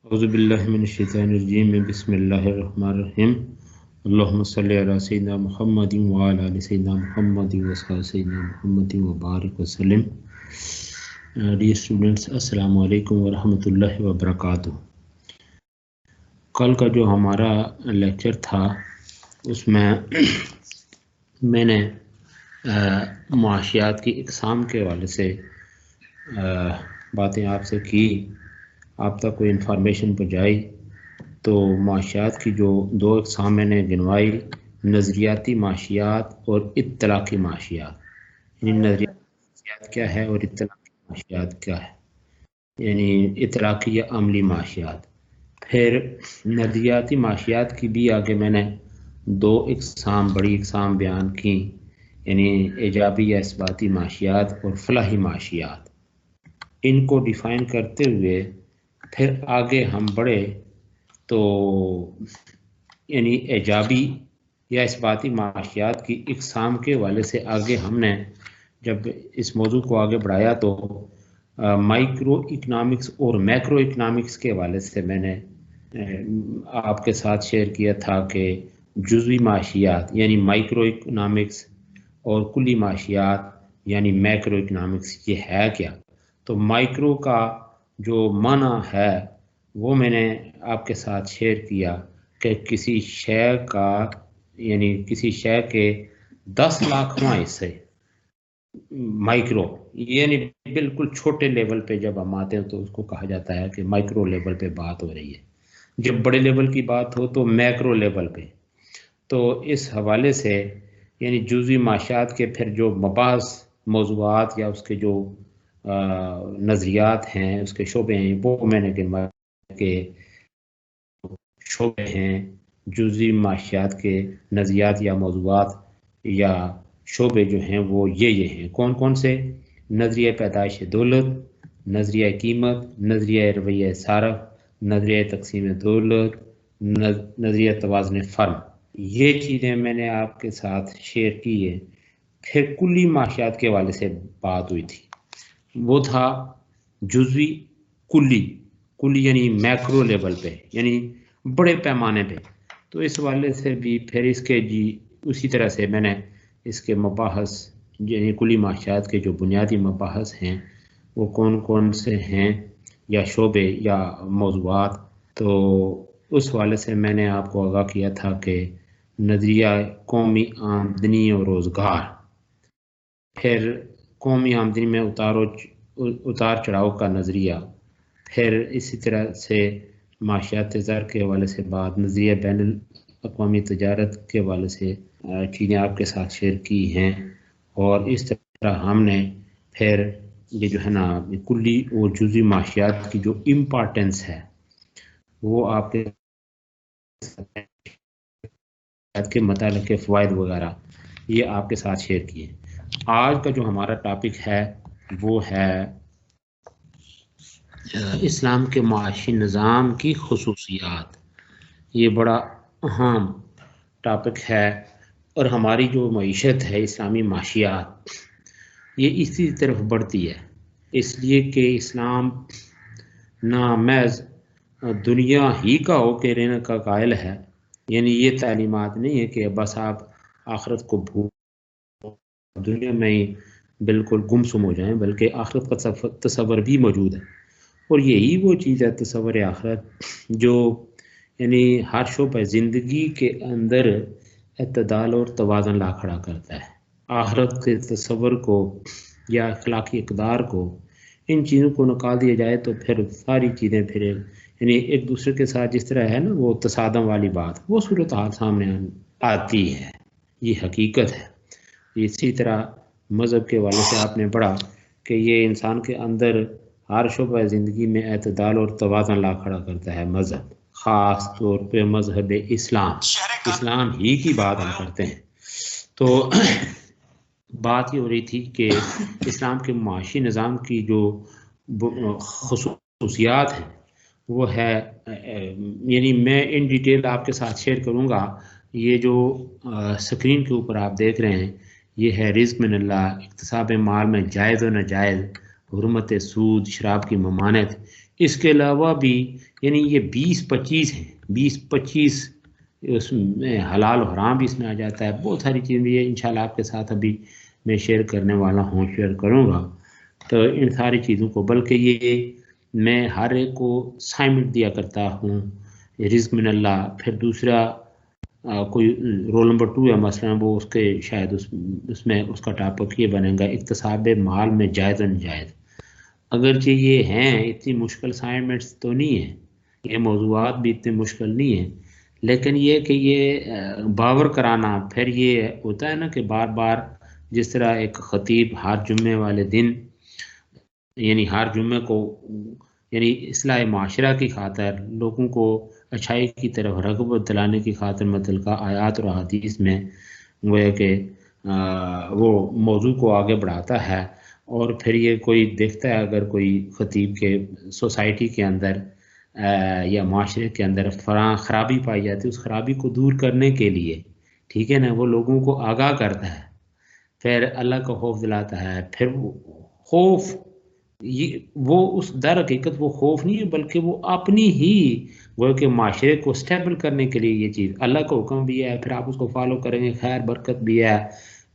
اعوذ باللہ من الشیطان الرجیم بسم اللہ الرحمن الرحیم اللہم صلی علی سیدنا محمد وعلی آل سیدنا محمد وصحبہ سیدنا محمد وبارک وسلم۔ ڈیئر اسٹوڈنٹس، السلام علیکم ورحمۃ اللہ وبرکاتہ۔ کل کا جو ہمارا لیکچر تھا اس میں نے معاشیات کی اقسام کے حوالے سے باتیں آپ سے کی، آپ تک کوئی انفارمیشن پہنچائی۔ تو معاشیات کی جو دو اقسام میں نے گنوائی، نظریاتی معاشیات اور اطلاقی معاشیات، یعنی نظریاتی معاشیات کیا ہے اور اطلاقی معاشیات کیا ہے، یعنی اطلاقی یا عملی معاشیات۔ پھر نظریاتی معاشیات کی بھی آگے میں نے دو بڑی اقسام بیان کی، یعنی ایجابی یا اثباتی معاشیات اور فلاحی معاشیات۔ ان کو ڈیفائن کرتے ہوئے پھر آگے ہم بڑھے تو یعنی ایجابی یا اثباتی معاشیات کی اقسام کے حوالے سے آگے ہم نے جب اس موضوع کو آگے بڑھایا تو مائکرو اکنامکس اور میکرو اکنامکس کے حوالے سے میں نے آپ کے ساتھ شیئر کیا تھا کہ جزوی معاشیات یعنی مائکرو اکنامکس اور کلی معاشیات یعنی میکرو اکنامکس یہ ہے کیا۔ تو مائکرو کا جو معنی ہے وہ میں نے آپ کے ساتھ شیئر کیا کہ کسی شے کا یعنی کسی شے کے 10 لاکھواں حصے مائکرو، یعنی بالکل چھوٹے لیول پہ جب ہم آتے ہیں تو اس کو کہا جاتا ہے کہ مائکرو لیول پہ بات ہو رہی ہے۔ جب بڑے لیول کی بات ہو تو میکرو لیول پہ۔ تو اس حوالے سے یعنی جزوی معاشیات کے پھر جو مباحث موضوعات یا اس کے جو نظریات ہیں، اس کے شعبے ہیں، وہ میں نے گنوایا کہ شعبے ہیں جزوی معاشیات کے نظریات یا موضوعات یا شعبے جو ہیں وہ یہ ہیں۔ کون کون سے؟ نظریہ پیدائش دولت، نظریہ قیمت، نظریہ رویہ صارف، نظریہ تقسیم دولت، نظریہ توازن فرم۔ یہ چیزیں میں نے آپ کے ساتھ شیئر کی ہے۔ پھر کلی معاشیات کے حوالے سے بات ہوئی تھی، وہ تھا جزوی کلی یعنی میکرو لیول پہ، یعنی بڑے پیمانے پہ۔ تو اس حوالے سے بھی پھر اس کے اسی طرح سے میں نے اس کے مباحث یعنی کلی معاشیات کے جو بنیادی مباحث ہیں وہ کون کون سے ہیں یا شعبے یا موضوعات، تو اس حوالے سے میں نے آپ کو آگاہ کیا تھا کہ نظریہ قومی آمدنی اور روزگار، پھر قومی آمدنی میں اتار چڑھاؤ کا نظریہ، پھر اسی طرح سے معاشیات زر کے حوالے سے بات، نظریہ بین الاقوامی تجارت کے حوالے سے چیزیں آپ کے ساتھ شیئر کی ہیں۔ اور اس طرح ہم نے پھر یہ جو ہے نا کلی اور جزوی معاشیات کی جو امپارٹنس ہے وہ آپ کے متعلق کے فوائد وغیرہ یہ آپ کے ساتھ شیئر کیے۔ آج کا جو ہمارا ٹاپک ہے وہ ہے اسلام کے معاشی نظام کی خصوصیات۔ یہ بڑا اہم ٹاپک ہے اور ہماری جو معیشت ہے اسلامی معاشیات یہ اسی طرف بڑھتی ہے، اس لیے کہ اسلام نہ محض دنیا ہی کا ہو کے رہنے کا قائل ہے، یعنی یہ تعلیمات نہیں ہے کہ بس آپ آخرت کو دنیا میں ہی بالکل گمسم ہو جائیں، بلکہ آخرت کا تصور بھی موجود ہے۔ اور یہی وہ چیز ہے تصور آخرت جو یعنی ہر شعبہ زندگی کے اندر اعتدال اور توازن لا کھڑا کرتا ہے۔ آخرت کے تصور کو یا اخلاقی اقدار کو، ان چیزوں کو نکال دیا جائے تو پھر ساری چیزیں پھر یعنی ایک دوسرے کے ساتھ جس طرح ہے نا وہ تصادم والی بات، وہ صورتحال سامنے آتی ہے، یہ حقیقت ہے۔ اسی طرح مذہب کے حوالے سے آپ نے پڑھا کہ یہ انسان کے اندر ہر شعبہ زندگی میں اعتدال اور توازن لا کھڑا کرتا ہے۔ مذہب خاص طور پہ مذہب اسلام ہی کی بات ہم کرتے ہیں۔ تو بات یہ ہو رہی تھی کہ اسلام کے معاشی نظام کی جو خصوصیات ہیں وہ ہے یعنی میں ان ڈیٹیل آپ کے ساتھ شیئر کروں گا۔ یہ جو سکرین کے اوپر آپ دیکھ رہے ہیں یہ ہے رزق من اللہ، اکتساب مال میں جائز و ناجائز، حرمت سود، شراب کی ممانعت، اس کے علاوہ بھی یعنی یہ 20-25 ہیں، 20-25 اس میں حلال و حرام بھی اس میں آ جاتا ہے، بہت ساری چیزیں بھی انشاءاللہ آپ کے ساتھ ابھی میں شیئر کرنے والا ہوں، شیئر کروں گا۔ تو ان ساری چیزوں کو، بلکہ یہ میں ہر ایک کو سائمنٹ دیا کرتا ہوں، رزق من اللہ۔ پھر دوسرا کوئی رول نمبر 2 ہے مثلا، وہ اس کے شاید اس میں اس کا ٹاپک یہ بنے گا اکتساب مال میں جائز و ناجائز۔ اگرچہ یہ ہیں اتنی مشکل اسائنمنٹس تو نہیں ہیں، یہ موضوعات بھی اتنے مشکل نہیں ہیں، لیکن یہ کہ یہ باور کرانا، پھر یہ ہوتا ہے نا کہ بار بار جس طرح ایک خطیب ہر جمعے والے دن یعنی ہر جمعے کو یعنی اصلاح معاشرہ کی خاطر لوگوں کو اچھائی کی طرف رغبت دلانے کی خاطر متعلقہ آیات اور احادیث میں گویا کہ وہ موضوع کو آگے بڑھاتا ہے، اور پھر یہ کوئی دیکھتا ہے اگر کوئی خطیب کے سوسائٹی کے اندر یا معاشرے کے اندر خرابی پائی جاتی ہے، اس خرابی کو دور کرنے کے لیے ٹھیک ہے نا وہ لوگوں کو آگاہ کرتا ہے، پھر اللہ کا خوف دلاتا ہے، پھر خوف یہ وہ اس در حقیقت وہ خوف نہیں ہے بلکہ وہ اپنی ہی وہ کہ معاشرے کو سٹیبل کرنے کے لیے یہ چیز اللہ کا حکم بھی ہے، پھر آپ اس کو فالو کریں گے، خیر برکت بھی ہے،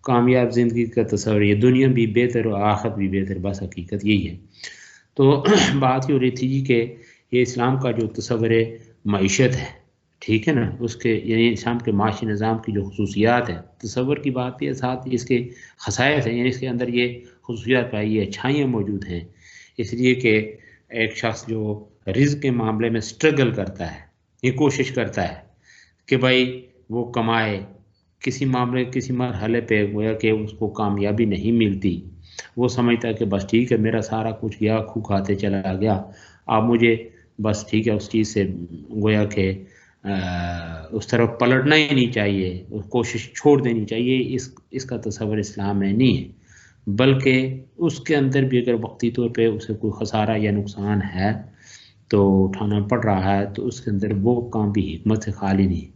کامیاب زندگی کا تصور، یہ دنیا بھی بہتر اور آخرت بھی بہتر، بس حقیقت یہی ہے۔ تو بات یہ ہو رہی تھی جی کہ یہ اسلام کا جو تصور معیشت ہے ٹھیک ہے نا، اس کے یعنی اسلام کے معاشی نظام کی جو خصوصیات ہیں، تصور کی بات بھی ہے، ساتھ اس کے خصائص ہیں، یعنی اس کے اندر یہ خصوصیات پائی، یہ اچھائیاں موجود ہیں، اس لیے کہ ایک شخص جو رزق کے معاملے میں سٹرگل کرتا ہے، یہ کوشش کرتا ہے کہ بھائی وہ کمائے، کسی معاملے کسی مرحلے پہ گویا کہ اس کو کامیابی نہیں ملتی، وہ سمجھتا ہے کہ بس ٹھیک ہے میرا سارا کچھ گیا، کھو کھاتے چلا گیا، اب مجھے بس ٹھیک ہے اس چیز سے گویا کہ اس طرف پلٹنا ہی نہیں چاہیے، کوشش چھوڑ دینی چاہیے، اس کا تصور اسلام میں نہیں ہے، بلکہ اس کے اندر بھی اگر وقتی طور پہ اسے کوئی خسارہ یا نقصان ہے تو اٹھانا پڑ رہا ہے، تو اس کے اندر وہ کام بھی حکمت سے خالی نہیں،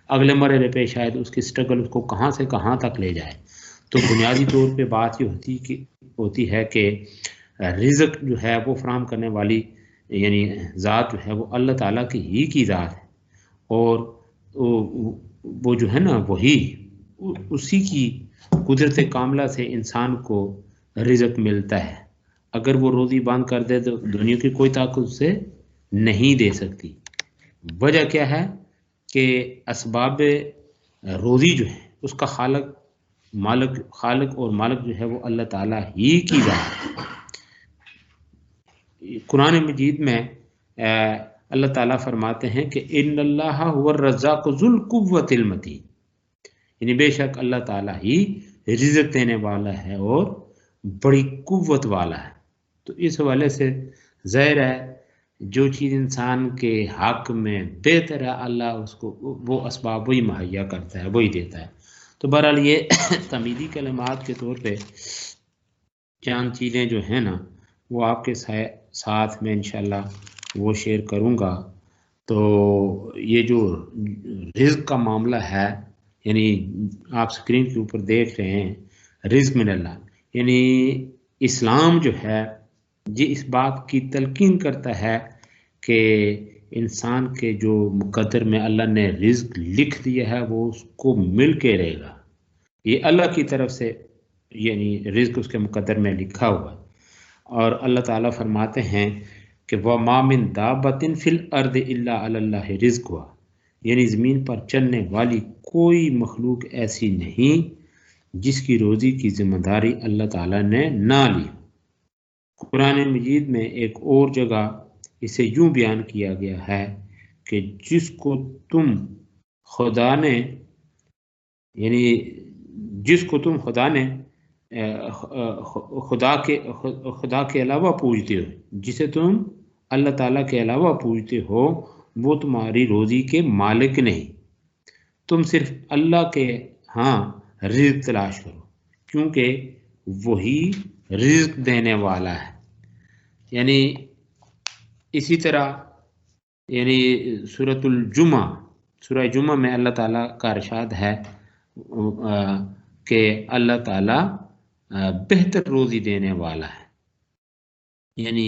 اگلے مرحلے پہ شاید اس کی سٹرگل اس کو کہاں سے کہاں تک لے جائے۔ تو بنیادی طور پہ بات یہ ہوتی ہے کہ رزق جو ہے وہ فراہم کرنے والی یعنی ذات جو ہے وہ اللہ تعالیٰ کی ذات ہے، اور وہ جو ہے نا وہی اسی کی قدرت کاملہ سے انسان کو رزق ملتا ہے، اگر وہ روزی بند کر دے تو دنیا کی کوئی طاقت اسے نہیں دے سکتی۔ وجہ کیا ہے کہ اسباب روزی جو ہے اس کا خالق اور مالک جو ہے وہ اللہ تعالیٰ ہی کی ذات ہے۔ قرآن مجید میں اللہ تعالیٰ فرماتے ہیں کہ ان اللہ هو الرزاق ذو القوۃ المتین، یعنی بے شک اللہ تعالیٰ ہی رزق دینے والا ہے اور بڑی قوت والا ہے۔ تو اس حوالے سے ظاہر ہے جو چیز انسان کے حق میں بہتر ہے اللہ اس کو وہ اسباب وہی مہیا کرتا ہے، وہی دیتا ہے۔ تو بہرحال یہ تمیدی کلمات کے طور پہ چند چیزیں جو ہیں نا وہ آپ کے ساتھ میں انشاءاللہ وہ شیئر کروں گا۔ تو یہ جو رزق کا معاملہ ہے یعنی آپ سکرین کے اوپر دیکھ رہے ہیں رزق من اللہ، یعنی اسلام جو ہے یہ اس بات کی تلقین کرتا ہے کہ انسان کے جو مقدر میں اللہ نے رزق لکھ دیا ہے وہ اس کو مل کے رہے گا، یہ اللہ کی طرف سے یعنی رزق اس کے مقدر میں لکھا ہوا ہے۔ اور اللہ تعالیٰ فرماتے ہیں کہ وَمَا مِن دَابَّةٍ فِي الْأَرْضِ إِلَّا عَلَى اللَّهِ رِزْقُهَا، یعنی زمین پر چلنے والی کوئی مخلوق ایسی نہیں جس کی روزی کی ذمہ داری اللہ تعالیٰ نے نہ لی۔ قرآن مجید میں ایک اور جگہ اسے یوں بیان کیا گیا ہے کہ جس کو تم خدا نے یعنی جس کو تم خدا کے علاوہ پوجتے ہو، جسے تم اللہ تعالیٰ کے علاوہ پوجتے ہو وہ تمہاری روزی کے مالک نہیں، تم صرف اللہ کے ہاں رزق تلاش کرو کیونکہ وہی رزق دینے والا ہے۔ یعنی اسی طرح یعنی سورہ جمعہ میں اللہ تعالیٰ کا ارشاد ہے کہ اللہ تعالیٰ بہتر روزی دینے والا ہے، یعنی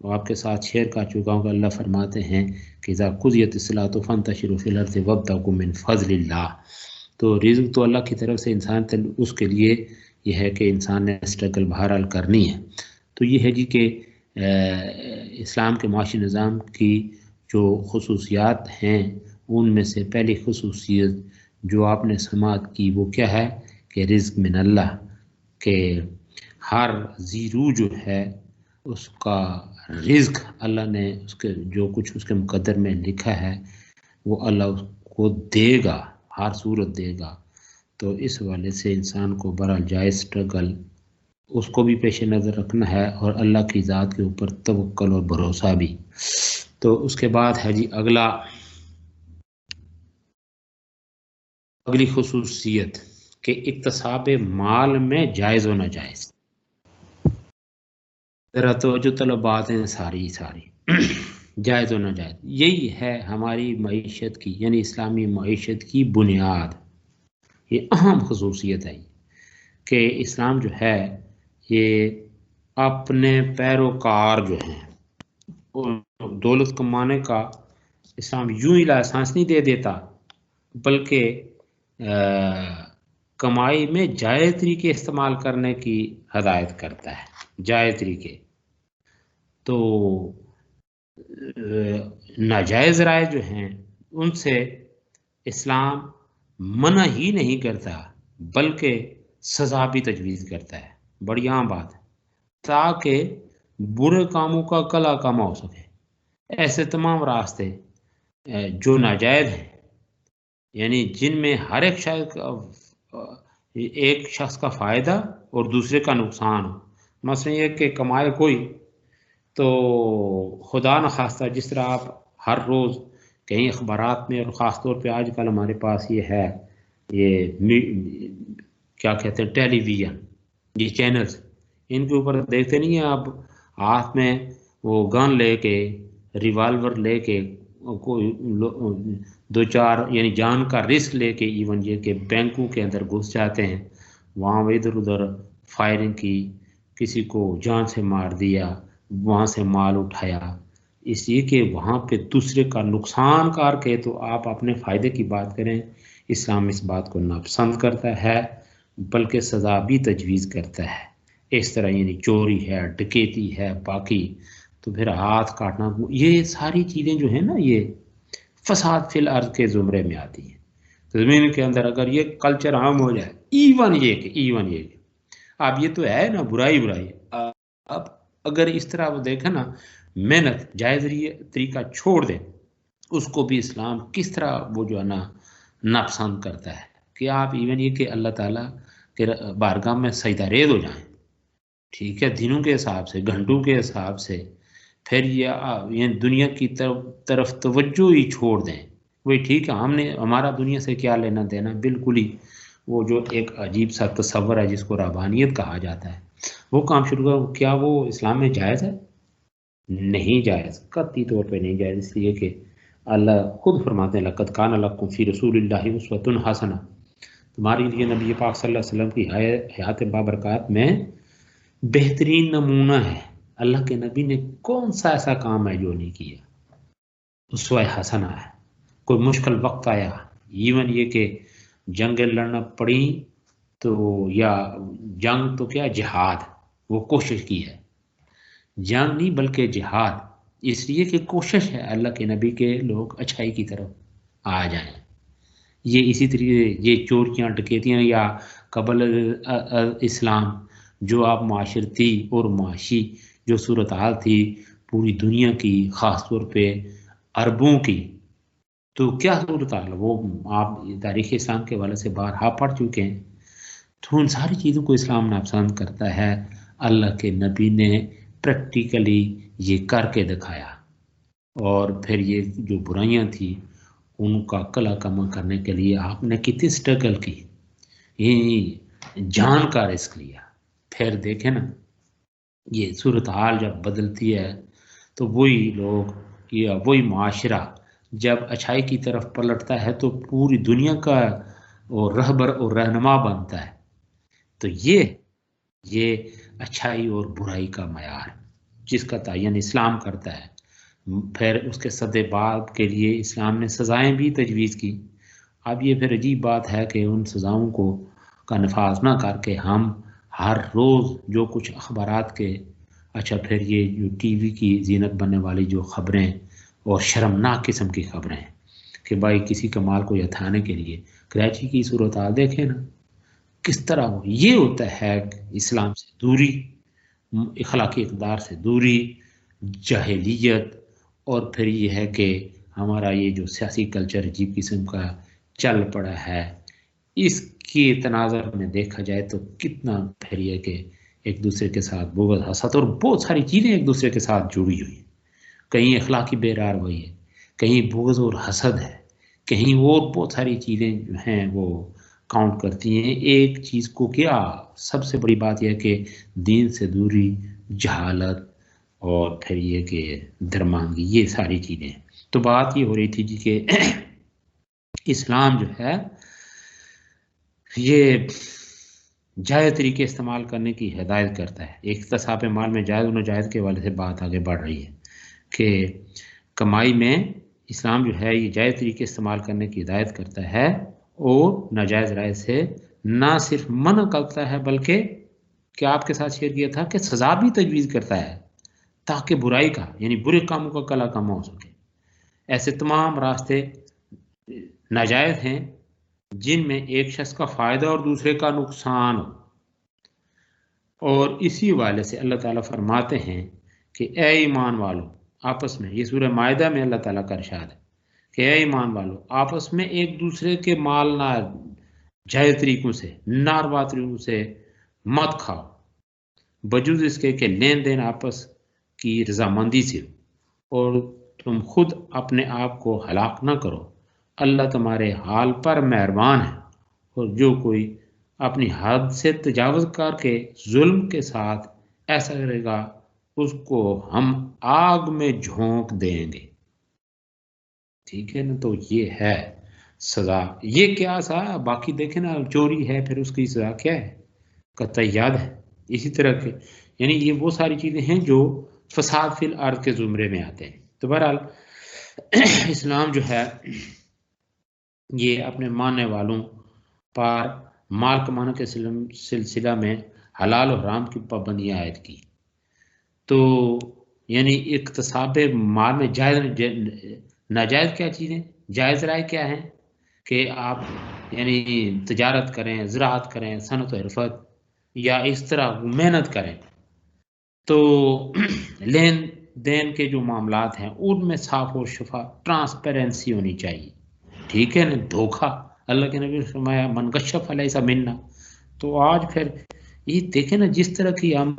وہ آپ کے ساتھ شیئر کر چکا ہوں کہ اللہ فرماتے ہیں کہ اذا قضیت الصلاۃ فانتشروا فی الارض وابتغوا من فضل اللہ. تو رزق تو اللہ کی طرف سے انسان اس کے لیے یہ ہے کہ انسان نے اسٹرگل بہرحال کرنی ہے. تو یہ ہے جی کہ اسلام کے معاشی نظام کی جو خصوصیات ہیں ان میں سے پہلی خصوصیت جو آپ نے سماعت کی وہ کیا ہے کہ رزق من اللہ، کہ ہر ذی روح جو ہے اس کا رزق اللہ نے اس کے جو کچھ اس کے مقدر میں لکھا ہے وہ اللہ اس کو دے گا، ہر صورت دے گا. تو اس حوالے سے انسان کو بہرحال جائز اسٹرگل اس کو بھی پیش نظر رکھنا ہے اور اللہ کی ذات کے اوپر توکل اور بھروسہ بھی. تو اس کے بعد ہے جی اگلی خصوصیت کہ اکتساب مال میں جائز و ناجائز. ذرا توجہ طلب بات ہیں ساری جائز و ناجائز، یہی ہے ہماری معیشت کی یعنی اسلامی معیشت کی بنیاد. یہ اہم خصوصیت ہے کہ اسلام جو ہے یہ اپنے پیروکار جو ہیں دولت کمانے کا اسلام یوں ہی لائسنس نہیں دے دیتا، بلکہ کمائی میں جائز طریقے استعمال کرنے کی ہدایت کرتا ہے. جائز طریقے تو ناجائز رائے جو ہیں ان سے اسلام منع ہی نہیں کرتا بلکہ سزا بھی تجویز کرتا ہے. بڑی عام بات ہے تاکہ برے کاموں کا کلا کما ہو سکے. ایسے تمام راستے جو ناجائز ہیں یعنی جن میں ہر ایک شخص کا فائدہ اور دوسرے کا نقصان ہو. مثلا یہ کہ کمائے کوئی تو خدا نخواستہ جس طرح آپ ہر روز کہیں اخبارات میں اور خاص طور پہ آج کل ہمارے پاس یہ ہے یہ کیا کہتے ہیں ٹیلی ویژن یہ چینلز ان کے اوپر دیکھتے نہیں ہیں آپ ہاتھ میں وہ گن لے کے ریوالور لے کے کوئی دو چار یعنی جان کا رسک لے کے ایون یہ کہ بینکوں کے اندر گھس جاتے ہیں وہاں ادھر ادھر فائرنگ کی کسی کو جان سے مار دیا وہاں سے مال اٹھایا اس لیے کہ وہاں پہ دوسرے کا نقصان کر کے تو آپ اپنے فائدے کی بات کریں. اسلام اس بات کو ناپسند کرتا ہے بلکہ سزا بھی تجویز کرتا ہے. اس طرح یعنی چوری ہے ڈکیتی ہے باقی تو پھر ہاتھ کاٹنا یہ ساری چیزیں جو ہیں نا یہ فساد فی الارض کے زمرے میں آتی ہیں. زمین کے اندر اگر یہ کلچر عام ہو جائے ایون یہ کہ اب یہ تو ہے نا برائی اب اگر اس طرح وہ دیکھیں نا محنت جائز طریقہ چھوڑ دے اس کو بھی اسلام کس طرح وہ جو ہے نا ناپسند کرتا ہے کہ آپ ایون یہ کہ اللہ تعالیٰ کے بارگاہ میں سجدہ ریز ہو جائیں ٹھیک ہے دنوں کے حساب سے گھنٹوں کے حساب سے پھر یہ دنیا کی طرف توجہ ہی چھوڑ دیں. وہی ٹھیک ہے ہمارا دنیا سے کیا لینا دینا بالکل ہی وہ جو ایک عجیب سا تصور ہے جس کو رہبانیت کہا جاتا ہے وہ کام شروع کر کیا وہ اسلام میں جائز ہے؟ نہیں جائز قطعی طور پہ نہیں جائز. اس لیے کہ اللہ خود فرماتے ہیں لقد کان لکم فی رسول اللہ اسوۃ حسنہ تمہارے لیے نبی پاک صلی اللہ علیہ وسلم کی حیات بابرکات میں بہترین نمونہ ہے. اللہ کے نبی نے کون سا ایسا کام ہے جو نہیں کیا اسوہ حسنہ ہے. کوئی مشکل وقت آیا ایون یہ کہ جنگیں لڑنا پڑی تو یا جنگ تو کیا جہاد وہ کوشش کی ہے جنگ نہیں بلکہ جہاد اس لیے کہ کوشش ہے اللہ کے نبی کے لوگ اچھائی کی طرف آ جائیں. یہ اسی طریقے یہ چوریاں ڈکیتیاں یا قبل اسلام جو آپ معاشرتی اور معاشی جو صورتحال تھی پوری دنیا کی خاص طور پہ عربوں کی تو کیا صورتحال وہ آپ تاریخ اسلام کے حوالے سے بارہا پڑھ چکے ہیں. تو ان ساری چیزوں کو اسلام ناپسند کرتا ہے. اللہ کے نبی نے پریکٹیکلی یہ کر کے دکھایا اور پھر یہ جو برائیاں تھیں ان کا کلا کما کرنے کے لیے آپ نے کتنی اسٹرگل کی یہ جان کا رسک لیا. پھر دیکھیں نا یہ صورتحال جب بدلتی ہے تو وہی لوگ یا وہی معاشرہ جب اچھائی کی طرف پلٹتا ہے تو پوری دنیا کا رہبر اور رہنما بنتا ہے. تو یہ اچھائی اور برائی کا معیار جس کا تعین اسلام کرتا ہے. پھر اس کے صد بعد کے لیے اسلام نے سزائیں بھی تجویز کی. اب یہ پھر عجیب بات ہے کہ ان سزاؤں کو کا نفاذ نہ کر کے ہم ہر روز جو کچھ اخبارات کے اچھا پھر یہ جو ٹی وی کی زینت بننے والی جو خبریں اور شرمناک قسم کی خبریں ہیں کہ بھائی کسی کا مال کو یتھانے کے لیے کراچی کی صورتحال دیکھیں نا کس طرح ہو. یہ ہوتا ہے اسلام سے دوری، اخلاقی اقدار سے دوری، جاہلیت، اور پھر یہ ہے کہ ہمارا یہ جو سیاسی کلچر عجیب قسم کا چل پڑا ہے، اس کے تناظر میں دیکھا جائے تو کتنا پھر یہ کہ ایک دوسرے کے ساتھ بغض حسد اور بہت ساری چیزیں ایک دوسرے کے ساتھ جڑی ہوئی ہیں. کہیں اخلاقی بے راروی ہے، کہیں بغض اور حسد ہے، کہیں اور بہت ساری چیزیں ہیں وہ کاؤنٹ کرتی ہیں. ایک چیز کو کیا سب سے بڑی بات یہ کہ دین سے دوری، جہالت، اور پھر یہ کہ درماندگی، یہ ساری چیزیں. تو بات یہ ہو رہی تھی جی کہ اسلام جو ہے یہ جائز طریقے استعمال کرنے کی ہدایت کرتا ہے. ایک اقتصاب مال میں جائز و ناجائز کے حوالے سے بات آگے بڑھ رہی ہے کہ کمائی میں اسلام جو ہے یہ جائز طریقے استعمال کرنے کی ہدایت کرتا ہے اور ناجائز رائے سے نہ صرف منع کرتا ہے بلکہ کیا آپ کے ساتھ شیئر کیا تھا کہ سزا بھی تجویز کرتا ہے تاکہ برائی کا یعنی برے کاموں کا کلا کم ہو سکے. ایسے تمام راستے ناجائز ہیں جن میں ایک شخص کا فائدہ اور دوسرے کا نقصان ہو. اور اسی والے سے اللہ تعالیٰ فرماتے ہیں کہ اے ایمان والو آپس میں، یہ سورہ مائدہ میں اللہ تعالیٰ کا ارشاد ہے کہ اے ایمان والو آپس میں ایک دوسرے کے مال نہ جائز طریقوں سے، ناروا طریقوں سے مت کھاؤ بجز اس کے کہ لین دین آپس کی رضامندی سے ہو، اور تم خود اپنے آپ کو ہلاک نہ کرو، اللہ تمہارے حال پر مہربان ہے. اور جو کوئی اپنی حد سے تجاوز کر کے ظلم کے ساتھ ایسا کرے گا اس کو ہم آگ میں جھونک دیں گے. ٹھیک ہے نا، تو یہ ہے سزا. یہ کیا سا باقی دیکھیں نا، چوری ہے پھر اس کی سزا کیا ہے، قطع یاد ہے. اسی طرح کے یعنی یہ وہ ساری چیزیں ہیں جو فساد فی الارض کے زمرے میں آتے ہیں. تو بہرحال اسلام جو ہے یہ اپنے ماننے والوں پر مال کمانے کے سلسلہ میں حلال اور حرام کی پابندیاں عائد کی. تو یعنی اقتصاب مال میں جائز ناجائز کیا چیزیں، جائز رائے کیا ہیں کہ آپ یعنی تجارت کریں، زراعت کریں، صنعت و حرفت یا اس طرح محنت کریں. تو لین دین کے جو معاملات ہیں ان میں صاف و شفاف ٹرانسپیرنسی ہونی چاہیے. ٹھیک ہے نا، دھوکہ اللہ کے نبی نے فرمایا من کشف علیہ منا. تو آج پھر یہ دیکھیں نا جس طرح کی ہم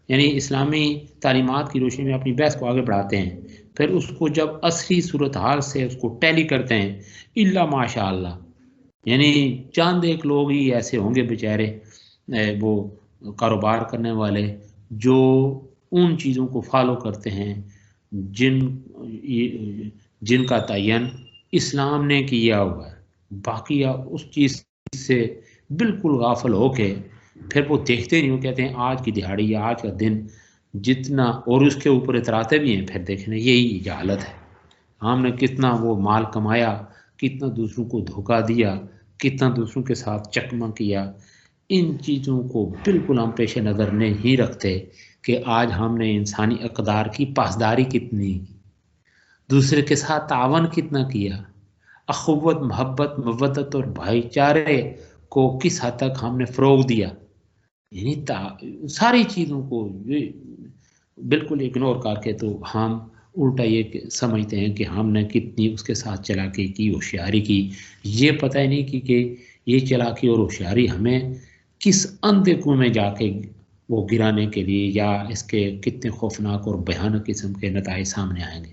یعنی اسلامی تعلیمات کی روشنی میں اپنی بحث کو آگے بڑھاتے ہیں، پھر اس کو جب عصری صورتحال سے اس کو ٹیلی کرتے ہیں، الا ماشاء اللہ یعنی چند ایک لوگ ہی ایسے ہوں گے بیچارے وہ کاروبار کرنے والے جو ان چیزوں کو فالو کرتے ہیں جن کا تعین اسلام نے کیا ہوا ہے. باقی اس چیز سے بالکل غافل ہو کے پھر وہ دیکھتے نہیں ہو، کہتے ہیں آج کی دہاڑی یا آج کا دن جتنا، اور اس کے اوپر اتراتے بھی ہیں. پھر دیکھنا یہی جہالت ہے. ہم نے کتنا وہ مال کمایا، کتنا دوسروں کو دھوکہ دیا، کتنا دوسروں کے ساتھ چکمہ کیا. ان چیزوں کو بالکل ہم پیش نظر نہیں رکھتے کہ آج ہم نے انسانی اقدار کی پاسداری کتنی، دوسرے کے ساتھ تعاون کتنا کیا، اخوت، محبت، مودت اور بھائی چارے کو کس حد تک ہم نے فروغ دیا. یعنی ساری چیزوں کو بالکل اگنور کر کے تو ہم الٹا یہ سمجھتے ہیں کہ ہم نے کتنی اس کے ساتھ چلاکی کی، ہوشیاری کی. یہ پتہ ہی نہیں کہ یہ چلاکی اور ہوشیاری ہمیں کس اندھے کنویں میں جا کے وہ گرانے کے لیے، یا اس کے کتنے خوفناک اور بھیانک قسم کے نتائج سامنے آئیں گے.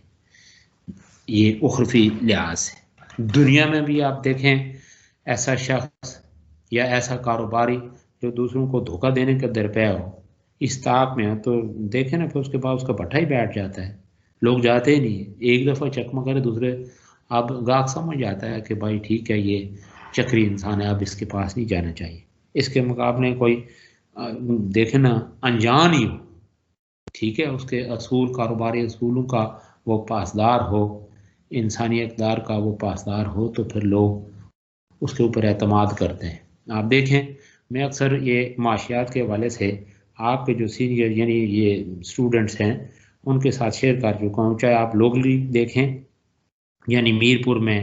یہ اخروی لحاظ سے دنیا میں بھی آپ دیکھیں ایسا شخص یا ایسا کاروباری جو دوسروں کو دھوکہ دینے کا درپے ہو، اس طاق میں ہو، تو دیکھیں نا پھر اس کے بعد اس کا بٹھا ہی بیٹھ جاتا ہے. لوگ جاتے ہی نہیں. ایک دفعہ چکمہ کرے دوسرے اب گاہک سمجھ جاتا ہے کہ بھائی ٹھیک ہے یہ چکری انسان ہے، اب اس کے پاس نہیں جانا چاہیے. اس کے مقابلے کوئی دیکھیں نا انجان ہی ہو ٹھیک ہے، اس کے اصول، کاروباری اصولوں کا وہ پاسدار ہو، انسانی اقدار کا وہ پاسدار ہو، تو پھر لوگ اس کے اوپر اعتماد کرتے ہیں۔ آپ دیکھیں، میں اکثر یہ معاشیات کے حوالے سے آپ کے جو سینئر یعنی یہ اسٹوڈنٹس ہیں ان کے ساتھ شیئر کر چکا ہوں، چاہے آپ لوکلی دیکھیں یعنی میرپور میں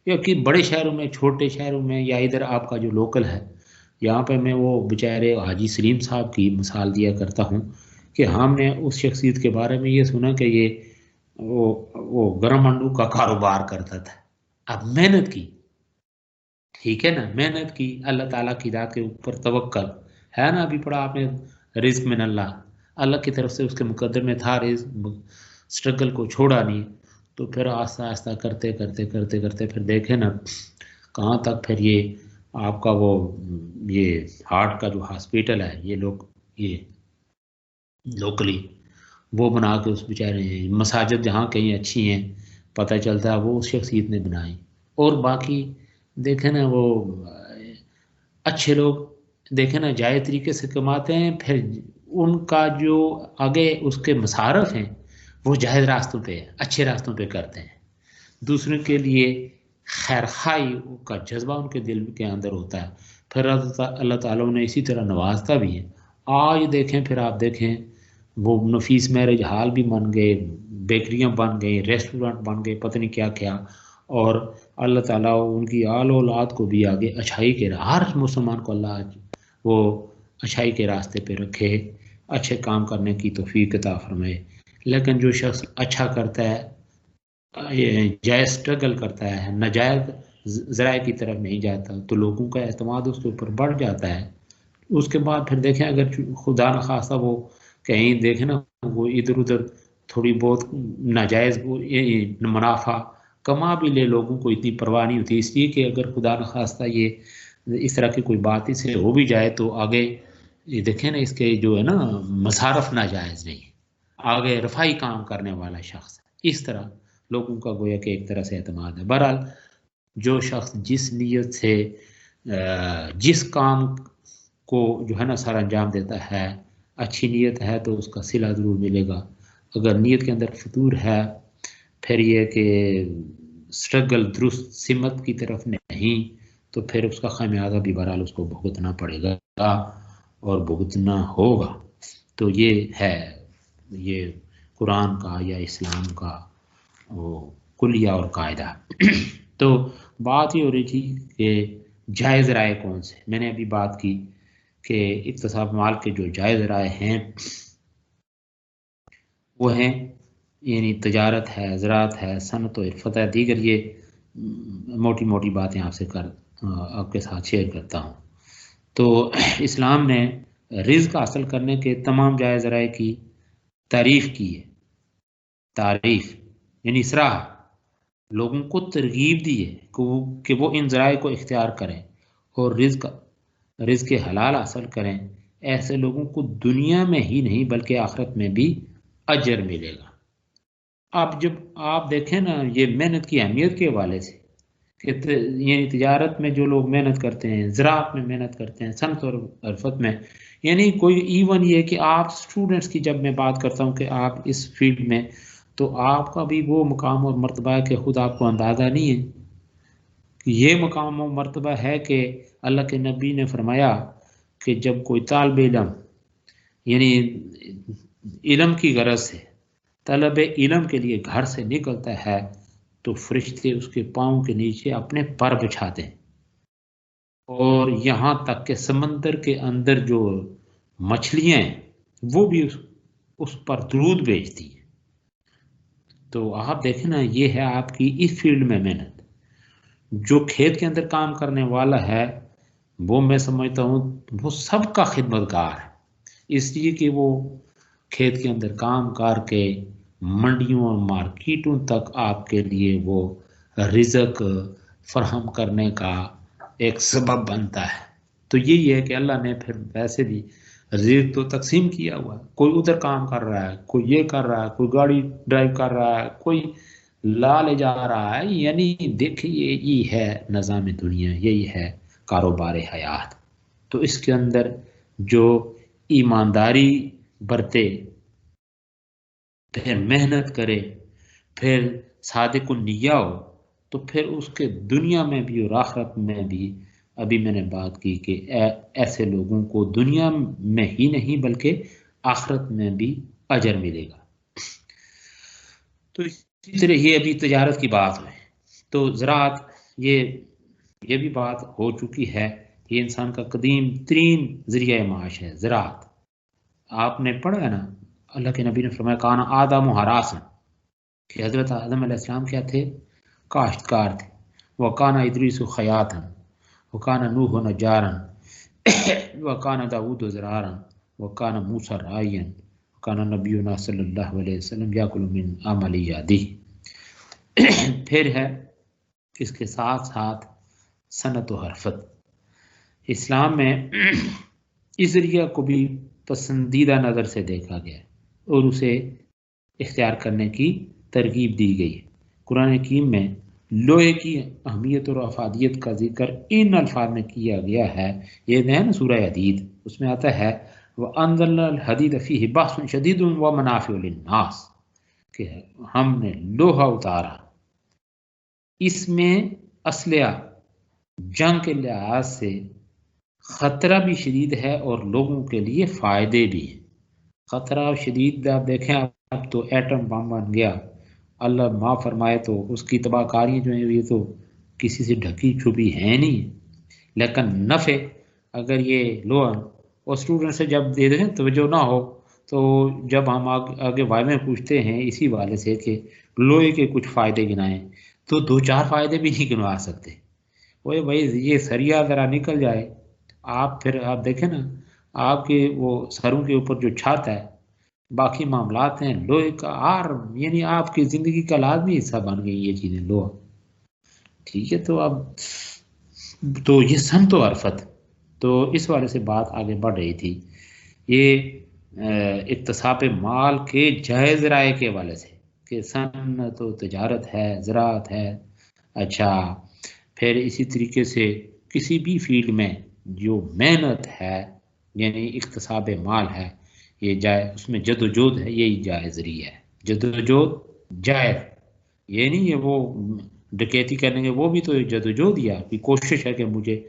یا کہ بڑے شہروں میں، چھوٹے شہروں میں، یا ادھر آپ کا جو لوکل ہے، یہاں پہ میں وہ بیچارے حاجی سلیم صاحب کی مثال دیا کرتا ہوں کہ ہم نے اس شخصیت کے بارے میں یہ سنا کہ یہ وہ گرم انڈو کا کاروبار کرتا تھا۔ اب محنت کی، ٹھیک ہے نا، محنت کی، اللہ تعالیٰ کی ذات کے اوپر توکل ہے نا، ابھی پڑھا آپ نے رزق من اللہ، اللہ کی طرف سے اس کے مقدر میں تھا رزق، سٹرگل کو چھوڑا نہیں، تو پھر آہستہ آہستہ کرتے کرتے کرتے کرتے پھر دیکھیں نا کہاں تک پھر یہ آپ کا وہ یہ ہارٹ کا جو ہاسپیٹل ہے، یہ لوگ یہ لوکلی وہ بنا کے اس بیچارے مساجد جہاں کہیں اچھی ہیں پتہ چلتا ہے وہ اس شخصیت نے بنائی، اور باقی دیکھیں نا وہ اچھے لوگ دیکھیں نا جائز طریقے سے کماتے ہیں، پھر ان کا جو آگے اس کے مصارف ہیں وہ جائز راستوں پہ اچھے راستوں پہ کرتے ہیں، دوسروں کے لیے خیر خواہی کا جذبہ ان کے دل کے اندر ہوتا ہے، پھر اللہ تعالیٰ نے اسی طرح نوازتا بھی ہے۔ آج دیکھیں، پھر آپ دیکھیں وہ نفیس میرج ہال بھی بن گئے، بیکریاں بن گئیں، ریسٹورنٹ بن گئے، پتہ نہیں کیا کیا، اور اللہ تعالیٰ ان کی آل اولاد کو بھی آگے اچھائی کے ہر مسلمان کو اللہ وہ اچھائی کے راستے پہ رکھے، اچھے کام کرنے کی توفیق عطا فرمائے۔ لیکن جو شخص اچھا کرتا ہے، جائز سٹرگل کرتا ہے، ناجائز ذرائع کی طرف نہیں جاتا، تو لوگوں کا اعتماد اس کے اوپر بڑھ جاتا ہے۔ اس کے بعد پھر دیکھیں اگر خدا نخواستہ وہ کہیں دیکھیں نا وہ ادھر ادھر تھوڑی بہت ناجائز منافع کما بھی لے، لوگوں کو اتنی پرواہ نہیں ہوتی، اس لیے کہ اگر خدا نخواستہ یہ اس طرح کی کوئی بات اس سے ہو بھی جائے تو آگے یہ دیکھیں نا اس کے جو ہے نا مصارف ناجائز نہیں، آگے رفائی کام کرنے والا شخص، اس طرح لوگوں کا گویا کہ ایک طرح سے اعتماد ہے۔ بہرحال جو شخص جس نیت سے جس کام کو جو ہے نا سر انجام دیتا ہے، اچھی نیت ہے تو اس کا صلہ ضرور ملے گا، اگر نیت کے اندر فطور ہے، پھر یہ کہ سٹرگل درست سمت کی طرف نہیں، تو پھر اس کا خمیازہ بھی بہرحال اس کو بھگتنا پڑے گا اور بھگتنا ہوگا۔ تو یہ ہے یہ قرآن کا یا اسلام کا وہ کلیہ اور قاعدہ۔ تو بات یہ ہو رہی تھی کہ جائز رائے کون سے، میں نے ابھی بات کی کہ اکتساب مال کے جو جائز رائے ہیں وہ ہیں یعنی تجارت ہے، زراعت ہے، صنعت و حرفت ہے، دیگر یہ موٹی موٹی باتیں آپ کے ساتھ شیئر کرتا ہوں۔ تو اسلام نے رزق حاصل کرنے کے تمام جائز ذرائع کی تعریف کی ہے، تعریف یعنی اصراح، لوگوں کو ترغیب دی ہے کہ وہ ان ذرائع کو اختیار کریں اور رزق حلال حاصل کریں، ایسے لوگوں کو دنیا میں ہی نہیں بلکہ آخرت میں بھی اجر ملے گا۔ اب جب آپ دیکھیں نا یہ محنت کی اہمیت کے حوالے سے کہ یعنی تجارت میں جو لوگ محنت کرتے ہیں، زراعت میں محنت کرتے ہیں، صنعت اور حرفت میں، یعنی کوئی ایون یہ کہ آپ اسٹوڈنٹس کی جب میں بات کرتا ہوں کہ آپ اس فیلڈ میں، تو آپ کا بھی وہ مقام اور مرتبہ ہے کہ خود آپ کو اندازہ نہیں ہے کہ یہ مقام و مرتبہ ہے کہ اللہ کے نبی نے فرمایا کہ جب کوئی طالب علم یعنی علم کی غرض سے طلب علم کے لیے گھر سے نکلتا ہے تو فرشتے اس کے پاؤں کے نیچے اپنے پر بچھاتے ہیں، اور یہاں تک کہ سمندر کے اندر جو مچھلیاں ہیں وہ بھی اس پر درود بھیجتی ہیں۔ تو آپ دیکھیں نا یہ ہے آپ کی اس فیلڈ میں محنت، جو کھیت کے اندر کام کرنے والا ہے وہ میں سمجھتا ہوں وہ سب کا خدمتگار ہے، اس لیے کہ وہ کھیت کے اندر کام کر کے منڈیوں اور مارکیٹوں تک آپ کے لیے وہ رزق فراہم کرنے کا ایک سبب بنتا ہے۔ تو یہی ہے کہ اللہ نے پھر ویسے بھی رزق تو تقسیم کیا ہوا ہے، کوئی ادھر کام کر رہا ہے، کوئی یہ کر رہا ہے، کوئی گاڑی ڈرائیو کر رہا ہے، کوئی لے جا رہا ہے، یعنی دیکھیے یہی ہے نظام دنیا، یہی ہے کاروبار حیات۔ تو اس کے اندر جو ایمانداری برتے پھر محنت کرے، پھر صادق النیہ ہو، تو پھر اس کے دنیا میں بھی اور آخرت میں بھی، ابھی میں نے بات کی کہ ایسے لوگوں کو دنیا میں ہی نہیں بلکہ آخرت میں بھی اجر ملے گا۔ تو اسی طرح یہ ابھی تجارت کی بات ہے، تو زراعت یہ بھی بات ہو چکی ہے، یہ انسان کا قدیم ترین ذریعہ معاش ہے زراعت۔ آپ نے پڑھا ہے نا، اللہ کے نبی نے فرمایا کانا آدم حراسن، کہ حضرت آدم علیہ السلام کیا تھے؟ کاشتکار تھے۔ وَقَانَ إِدْرِيسُ خَيَاطًا وَقَانَ نُوحٌ نَجَّارًا وَقَانَ داؤد زرارًا وَقَانَ مُوسَىٰ رَاعِيًا وَقَانَ نَبِيُّنَا صلی اللہ علیہ وسلم یَأْکُلُ مِنْ عَمَلِ یَدِهِ۔ پھر ہے اس کے ساتھ ساتھ صنعت و حرفت۔ اسلام میں اس ذریعہ کو بھی پسندیدہ نظر سے دیکھا گیا اور اسے اختیار کرنے کی ترغیب دی گئی ہے۔ قرآن حکیم میں لوہے کی اہمیت اور افادیت کا ذکر ان الفاظ میں کیا گیا ہے، یہ ہے نا سورہ حدید، اس میں آتا ہے وَأَنزَلْنَا الْحَدِيدَ فِيهِ بَأْسٌ شَدِيدٌ وَمَنَافِعُ لِلنَّاسِ، کہ ہم نے لوہا اتارا، اس میں اسلحہ جنگ کے لحاظ سے خطرہ بھی شدید ہے اور لوگوں کے لیے فائدے بھی ہیں۔ خطرہ شدید آپ دیکھیں، اب تو ایٹم بم بن گیا، اللہ معاف فرمائے، تو اس کی تباہ کاری جو ہے یہ تو کسی سے ڈھکی چھپی ہے نہیں، لیکن نفع اگر یہ لوہا اور اسٹوڈنٹ سے جب دے دیں توجہ نہ ہو، تو جب ہم آگے وائمیں پوچھتے ہیں اسی والے سے کہ لوہے کے کچھ فائدے گنائیں، تو 2-4 فائدے بھی نہیں گنوا سکتے۔ وہ بھائی یہ سریا ذرا نکل جائے، آپ پھر آپ دیکھیں نا، آپ کے وہ سروں کے اوپر جو چھت ہے، باقی معاملات ہیں لوہے کا، یعنی آپ کی زندگی کا لازمی حصہ بن گئی یہ چیزیں لوہا، ٹھیک ہے۔ تو اب تو یہ صنعت و حرفت، تو اس والے سے بات آگے بڑھ رہی تھی، یہ اکتساب مال کے جائز رائے کے والے سے، کہ صنعت و تجارت ہے، زراعت ہے، اچھا پھر اسی طریقے سے کسی بھی فیلڈ میں جو محنت ہے یعنی اکتساب مال ہے، یہ جائز، اس میں جد و جہد ہے، یہی جائز ذریعہ ہے، جد و جہد جائز، یہ نہیں ہے وہ ڈکیتی کرنے کے، وہ بھی تو جد و جہد ہی ہے، کوشش ہے کہ مجھے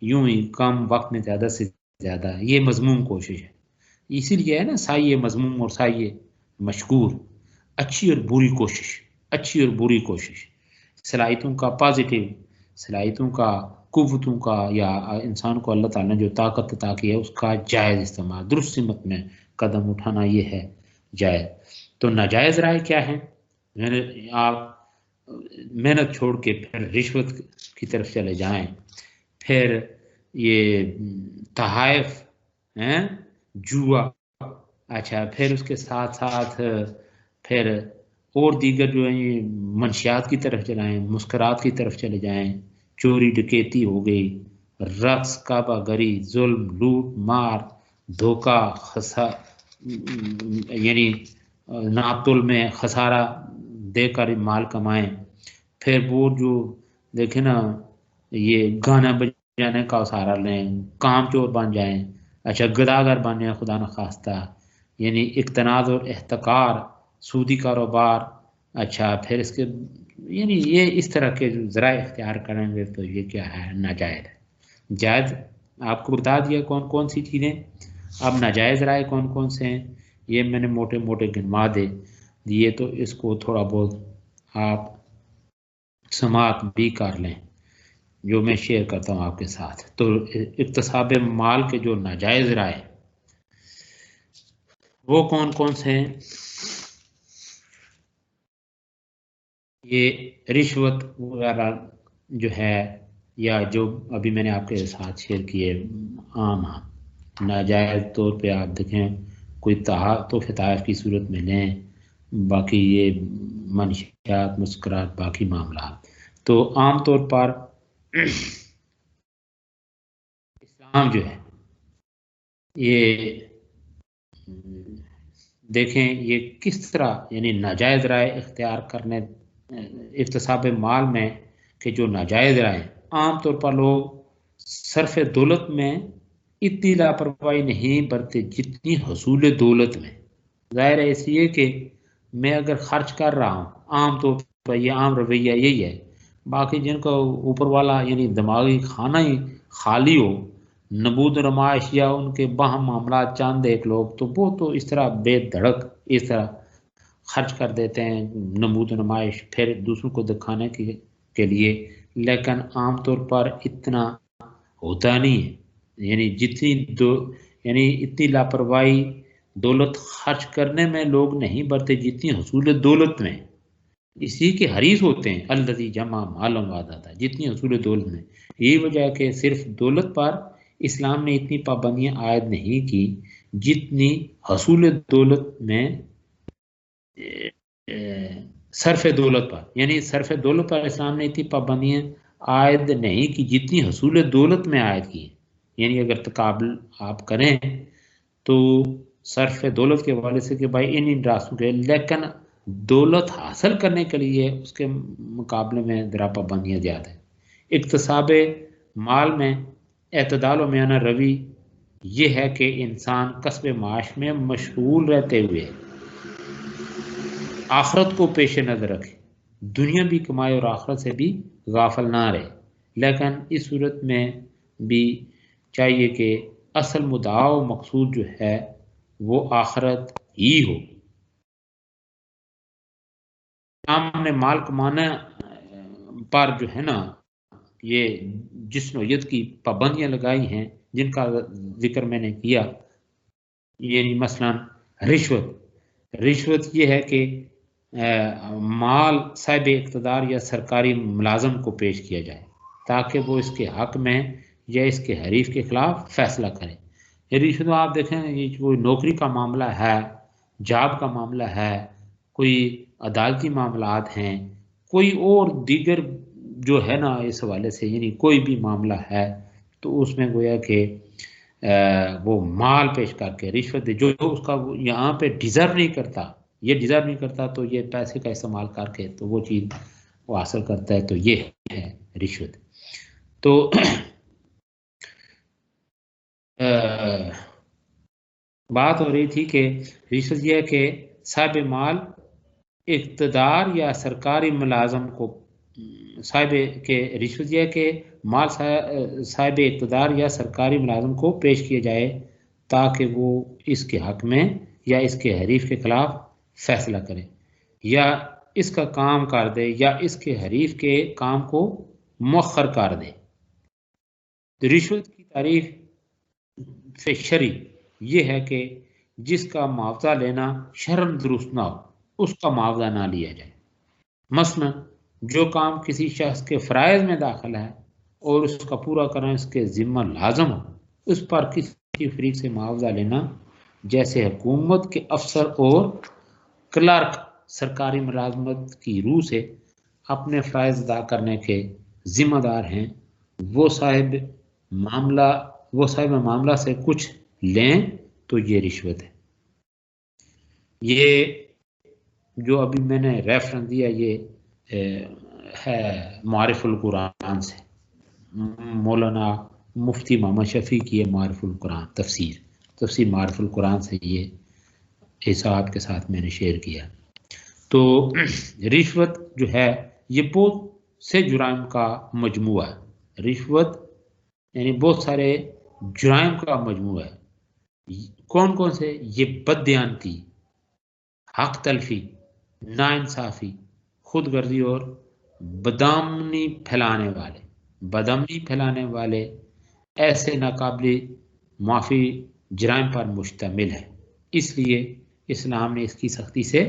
یوں ہی کم وقت میں زیادہ سے زیادہ، یہ مضمون کوشش ہے، اسی لیے ہے نا سعی مضمون اور سعی مشکور، اچھی اور بری کوشش، اچھی اور بری کوشش، صلاحیتوں کا پازیٹیو، صلاحیتوں کا، قوتوں کا، یا انسان کو اللہ تعالیٰ نے جو طاقت عطا کی ہے اس کا جائز استعمال، درست سمت میں قدم اٹھانا، یہ ہے جائز۔ تو ناجائز رائے کیا ہے؟ آپ محنت چھوڑ کے پھر رشوت کی طرف چلے جائیں، پھر یہ تحائف ہیں، جوا، اچھا پھر اس کے ساتھ ساتھ پھر اور دیگر جو ہیں منشیات کی طرف چلائیں، مسکرات کی طرف چلے جائیں، چوری ڈکیتی ہو گئی، رقص، کعبہ گری، ظلم، لوٹ مار، دھوکہ، یعنی ناپتول میں خسارہ دے کر مال کمائیں، پھر وہ جو دیکھیں نا یہ گانا بجانے کا سہارا لیں، کام چور بن جائیں، اچھا گداگر بن جائیں خدا نخواستہ، یعنی اقتناز اور احتکار، سودی کاروبار، اچھا پھر اس کے یعنی یہ اس طرح کے جو ذرائع اختیار کریں گے تو یہ کیا ہے؟ ناجائز ہے۔ جائز آپ کو بتا دیا کون کون سی چیزیں، اب ناجائز رائے کون کون سے ہیں یہ میں نے موٹے موٹے گنوا دیے، تو اس کو تھوڑا بہت آپ سماعت بھی کر لیں جو میں شیئر کرتا ہوں آپ کے ساتھ۔ تو اکتساب مال کے جو ناجائز رائے وہ کون کون سے ہیں؟ یہ رشوت وغیرہ جو ہے، یا جو ابھی میں نے آپ کے ساتھ شیئر کیے عام ناجائز طور پہ آپ دیکھیں، کوئی تحائف کی صورت میں لیں، باقی یہ منشیات، مسکرات، باقی معاملات، تو عام طور پر اسلام جو ہے یہ دیکھیں یہ کس طرح یعنی ناجائز رائے اختیار کرنے، اکتساب مال میں کہ جو ناجائز رائے، عام طور پر لوگ صرف دولت میں اتنی لاپرواہی نہیں برتے جتنی حصول دولت میں، ظاہر ہے اس لیے کہ میں اگر خرچ کر رہا ہوں، عام طور پر یہ عام رویہ یہی ہے، باقی جن کو اوپر والا یعنی دماغی کھانا ہی خالی ہو، نبود و نمائش یا ان کے باہم معاملات چاند ایک لوگ، تو وہ تو اس طرح بے دھڑک اس طرح خرچ کر دیتے ہیں نمود و نمائش پھر دوسروں کو دکھانے کے لیے، لیکن عام طور پر اتنا ہوتا نہیں ہے، یعنی یعنی اتنی لاپرواہی دولت خرچ کرنے میں لوگ نہیں برتے جتنی حصول دولت میں، اسی کے حریص ہوتے ہیں الذی جمع مالا وعددا، جتنی حصول دولت میں. یہی وجہ ہے کہ صرف دولت پر اسلام نے اتنی پابندیاں عائد نہیں کی جتنی حصول دولت میں صرف دولت پر، یعنی صرف دولت پر اسلام نے اتنی پابندیاں عائد نہیں کی جتنی حصول دولت میں عائد کی. یعنی اگر تقابل آپ کریں تو صرف دولت کے حوالے سے کہ بھائی ان راستوں کے، لیکن دولت حاصل کرنے کے لیے اس کے مقابلے میں ذرا پابندیاں زیادہ ہیں. اکتساب مال میں اعتدال و میانہ روی یہ ہے کہ انسان کسب معاش میں مشغول رہتے ہوئے آخرت کو پیش نظر رکھے، دنیا بھی کمائے اور آخرت سے بھی غافل نہ رہے. لیکن اس صورت میں بھی چاہیے کہ اصل مدعا و مقصود جو ہے وہ آخرت ہی ہو. اسلام نے مال کمانا پر جو ہے نا یہ جس نوعیت کی پابندیاں لگائی ہیں جن کا ذکر میں نے کیا، یعنی مثلا رشوت یہ ہے کہ مال صاحب اقتدار یا سرکاری ملازم کو پیش کیا جائے تاکہ وہ اس کے حق میں یا اس کے حریف کے خلاف فیصلہ کرے. یہ رشوت آپ دیکھیں یہ کوئی نوکری کا معاملہ ہے، جاب کا معاملہ ہے، کوئی عدالتی معاملات ہیں، کوئی اور دیگر جو ہے نا اس حوالے سے یعنی کوئی بھی معاملہ ہے تو اس میں گویا کہ وہ مال پیش کر کے رشوت دے جو اس کا یہاں پہ ڈیزرو نہیں کرتا، یہ ڈیزرو نہیں کرتا تو یہ پیسے کا استعمال کر کے تو وہ چیز وہ حاصل کرتا ہے، تو یہ ہے رشوت. تو بات ہو رہی تھی کہ رشوت یہ ہے کہ صاحب مال اقتدار یا سرکاری ملازم کو صاحب کے رشوت یہ ہے کہ مال صاحب اقتدار یا سرکاری ملازم کو پیش کیا جائے تاکہ وہ اس کے حق میں یا اس کے حریف کے خلاف فیصلہ کرے یا اس کا کام کر دے یا اس کے حریف کے کام کو مؤخر کر دے. رشوت کی تعریف سے شرعی یہ ہے کہ جس کا معاوضہ لینا شرعاً درست نہ ہو اس کا معاوضہ نہ لیا جائے. مثلا جو کام کسی شخص کے فرائض میں داخل ہے اور اس کا پورا کرنا اس کے ذمہ لازم ہو، اس پر کسی فریق سے معاوضہ لینا، جیسے حکومت کے افسر اور کلرک سرکاری ملازمت کی روح سے اپنے فرائض ادا کرنے کے ذمہ دار ہیں، وہ صاحب معاملہ سے کچھ لیں تو یہ رشوت ہے. یہ جو ابھی میں نے ریفرنس دیا یہ ہے معارف القرآن سے، مولانا مفتی محمد شفیع کی معارف القرآن تفسیر معارف القرآن سے یہ حصہ آپ کے ساتھ میں نے شیئر کیا. تو رشوت جو ہے یہ بہت سے جرائم کا مجموعہ ہے. رشوت یعنی بہت سارے جرائم کا مجموعہ ہے. کون کون سے؟ یہ بددیانتی، حق تلفی، ناانصافی، خود غرضی اور بدامنی پھیلانے والے ایسے ناقابل معافی جرائم پر مشتمل ہے. اس لیے اسلام نے اس کی سختی سے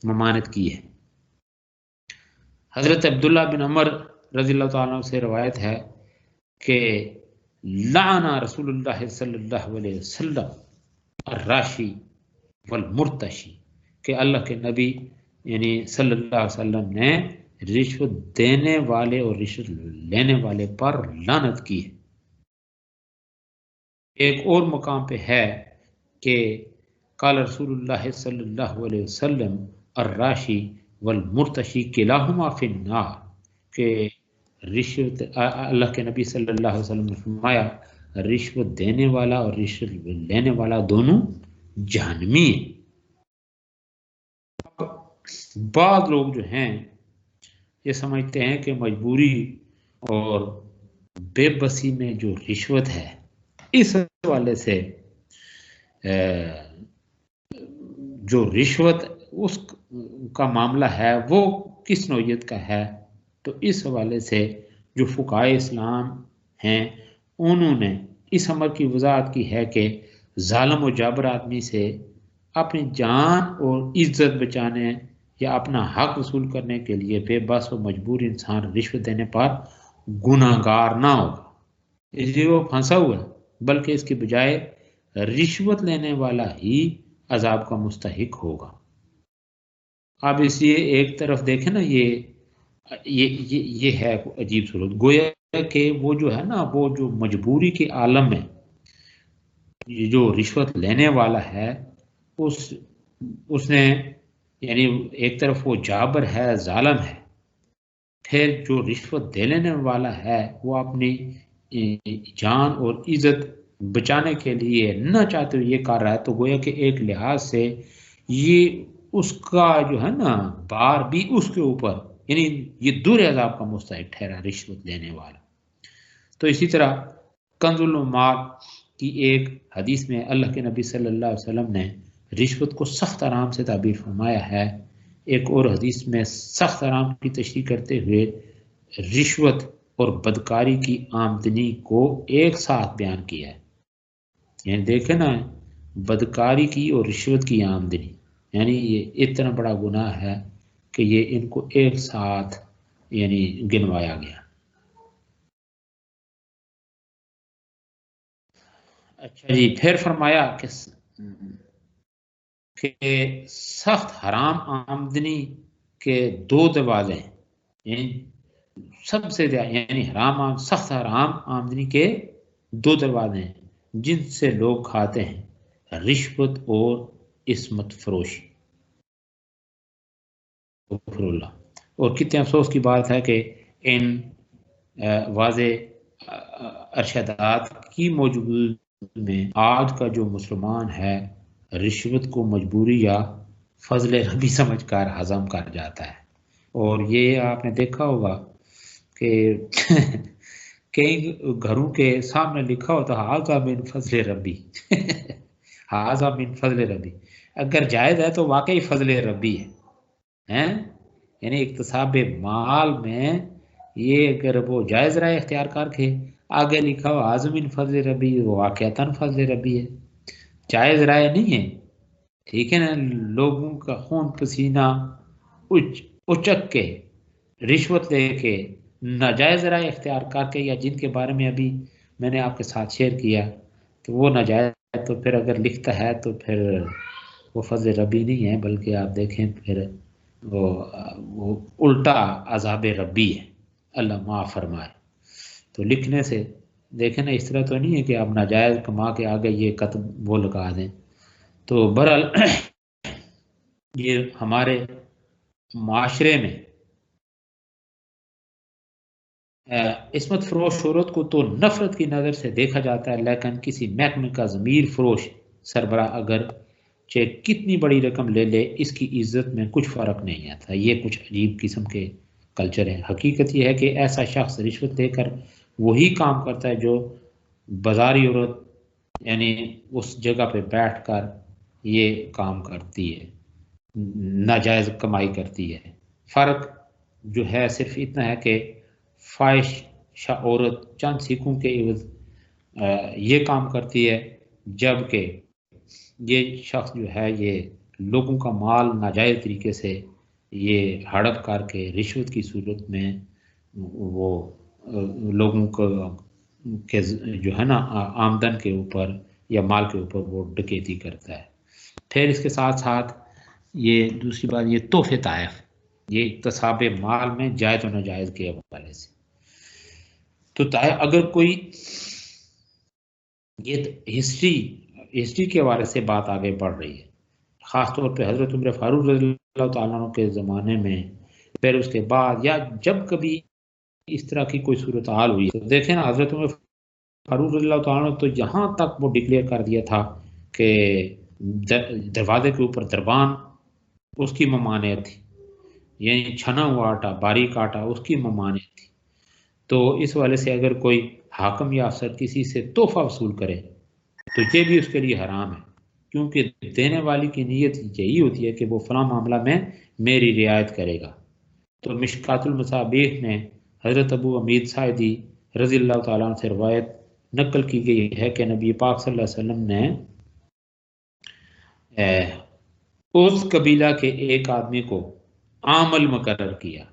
ممانعت کی ہے. حضرت عبداللہ بن عمر رضی اللہ تعالیٰ عنہ سے روایت ہے کہ لعن رسول اللہ صلی اللہ علیہ وسلم الراشی والمرتشی، کہ اللہ کے نبی یعنی صلی اللہ علیہ وسلم نے رشوت دینے والے اور رشوت لینے والے پر لعنت کی ہے. ایک اور مقام پہ ہے کہ قال رسول اللہ صلی اللہ علیہ وسلم الراشی والمرتشی کلاہما فی النار، کہ رشوت اللہ کے نبی صلی اللہ علیہ وسلم نے فرمایا رشوت دینے والا اور رشوت لینے والا دونوں جہنمی ہیں. بعض لوگ جو ہیں یہ سمجھتے ہیں کہ مجبوری اور بے بسی میں جو رشوت ہے اس حوالے سے جو رشوت اس کا معاملہ ہے وہ کس نوعیت کا ہے، تو اس حوالے سے جو فقہائے اسلام ہیں انہوں نے اس امر کی وضاحت کی ہے کہ ظالم و جابر آدمی سے اپنی جان اور عزت بچانے یا اپنا حق وصول کرنے کے لیے بے بس و مجبور انسان رشوت دینے پر گناہ گار نہ ہوگا، اس لیے وہ پھنسا ہوا ہے، بلکہ اس کے بجائے رشوت لینے والا ہی عذاب کا مستحق ہوگا۔ اب اس لیے ایک طرف دیکھیں نا یہ ہے عجیب صورت، گویا کہ وہ جو ہے نا وہ جو مجبوری کے عالم میں یہ جو رشوت لینے والا ہے اس نے یعنی ایک طرف وہ جابر ہے، ظالم ہے، پھر جو رشوت دے لینے والا ہے وہ اپنی جان اور عزت بچانے کے لیے نہ چاہتے ہوئے یہ کر رہا ہے، تو گویا کہ ایک لحاظ سے یہ اس کا جو ہے نا بار بھی اس کے اوپر، یعنی یہ دور عذاب کا مستحق ٹھہرا رشوت لینے والا۔ تو اسی طرح کنز المال کی ایک حدیث میں اللہ کے نبی صلی اللہ علیہ وسلم نے رشوت کو سخت حرام سے تعبیر فرمایا ہے، ایک اور حدیث میں سخت حرام کی تشریح کرتے ہوئے رشوت اور بدکاری کی آمدنی کو ایک ساتھ بیان کیا ہے۔ یعنی دیکھیں نا بدکاری کی اور رشوت کی آمدنی، یعنی یہ اتنا بڑا گناہ ہے کہ یہ ان کو ایک ساتھ یعنی گنوایا گیا۔ اچھا جی، پھر فرمایا کہ سخت حرام آمدنی کے دو دروازے ہیں، یعنی سب سے زیادہ یعنی سخت حرام آمدنی کے دو دروازے ہیں جن سے لوگ کھاتے ہیں، رشوت اور عصمت فروشی۔ اور کتنے افسوس کی بات ہے کہ ان واضح ارشادات کی موجودگی میں آج کا جو مسلمان ہے رشوت کو مجبوری یا فضل ربی سمجھ کر ہضم کر جاتا ہے، اور یہ آپ نے دیکھا ہوگا کہ کئی گھروں کے سامنے لکھا ہوتا ھذا من فضل ربی ھذا من فضل ربی، اگر جائز ہے تو واقعی فضل ربی ہے، یعنی اکتساب مال میں یہ اگر وہ جائز رائے اختیار کر کے آگے لکھا ہوا ھذا من فضل ربی، وہ واقعتاً فضل ربی ہے، جائز رائے نہیں ہے، ٹھیک ہے نا۔ لوگوں کا خون پسینہ اچک کے رشوت لے کے ناجائز رائے اختیار کر کے، یا جن کے بارے میں ابھی میں نے آپ کے ساتھ شیئر کیا، تو وہ ناجائز ہے، تو پھر اگر لکھتا ہے تو پھر وہ فضل ربی نہیں ہے، بلکہ آپ دیکھیں پھر وہ الٹا عذاب ربی ہے، اللہ معاف فرمائے۔ تو لکھنے سے دیکھیں نا اس طرح تو نہیں ہے کہ آپ ناجائز کما کے آگے یہ کتب وہ لگا دیں۔ تو بہرحال یہ ہمارے معاشرے میں عصمت فروش عورت کو تو نفرت کی نظر سے دیکھا جاتا ہے، لیکن کسی محکمے کا ضمیر فروش سربراہ اگر چاہے کتنی بڑی رقم لے لے اس کی عزت میں کچھ فرق نہیں آتا۔ یہ کچھ عجیب قسم کے کلچر ہے۔ حقیقت یہ ہے کہ ایسا شخص رشوت دے کر وہی کام کرتا ہے جو بازاری عورت یعنی اس جگہ پہ بیٹھ کر یہ کام کرتی ہے، ناجائز کمائی کرتی ہے۔ فرق جو ہے صرف اتنا ہے کہ فاحش عورت چند سیکھوں کے عوض یہ کام کرتی ہے، جبکہ یہ شخص جو ہے یہ لوگوں کا مال ناجائز طریقے سے یہ ہڑپ کر کے رشوت کی صورت میں وہ لوگوں کو کے جو ہے نا آمدن کے اوپر یا مال کے اوپر وہ ڈکیتی کرتا ہے۔ پھر اس کے ساتھ ساتھ یہ دوسری بات یہ تحفے طائف، یہ اکتساب مال میں جائز و ناجائز کے حوالے سے۔ تو اگر کوئی یہ ہسٹری کے حوالے سے بات آگے بڑھ رہی ہے، خاص طور پہ حضرت عمر فاروق رضی اللہ تعالیٰ عنہ کے زمانے میں، پھر اس کے بعد یا جب کبھی اس طرح کی کوئی صورتحال ہوئی، تو دیکھیں نا حضرت عمر فاروق رضی اللہ تعالیٰ عنہ تو یہاں تک وہ ڈکلیئر کر دیا تھا کہ دروازے کے اوپر دربان اس کی ممانعت تھی، یعنی چھنا ہوا آٹا، باریک آٹا، اس کی ممانعت تھی۔ تو اس والے سے اگر کوئی حاکم یا افسر کسی سے تحفہ وصول کرے تو یہ بھی اس کے لیے حرام ہے، کیونکہ دینے والی کی نیت یہی ہوتی ہے کہ وہ فلاں معاملہ میں میری رعایت کرے گا۔ تو مشکات المصابیح میں حضرت ابو امید ساعدی رضی اللہ تعالیٰ عنہ سے روایت نقل کی گئی ہے کہ نبی پاک صلی اللہ علیہ وسلم نے اس قبیلہ کے ایک آدمی کو عامل مقرر کیا۔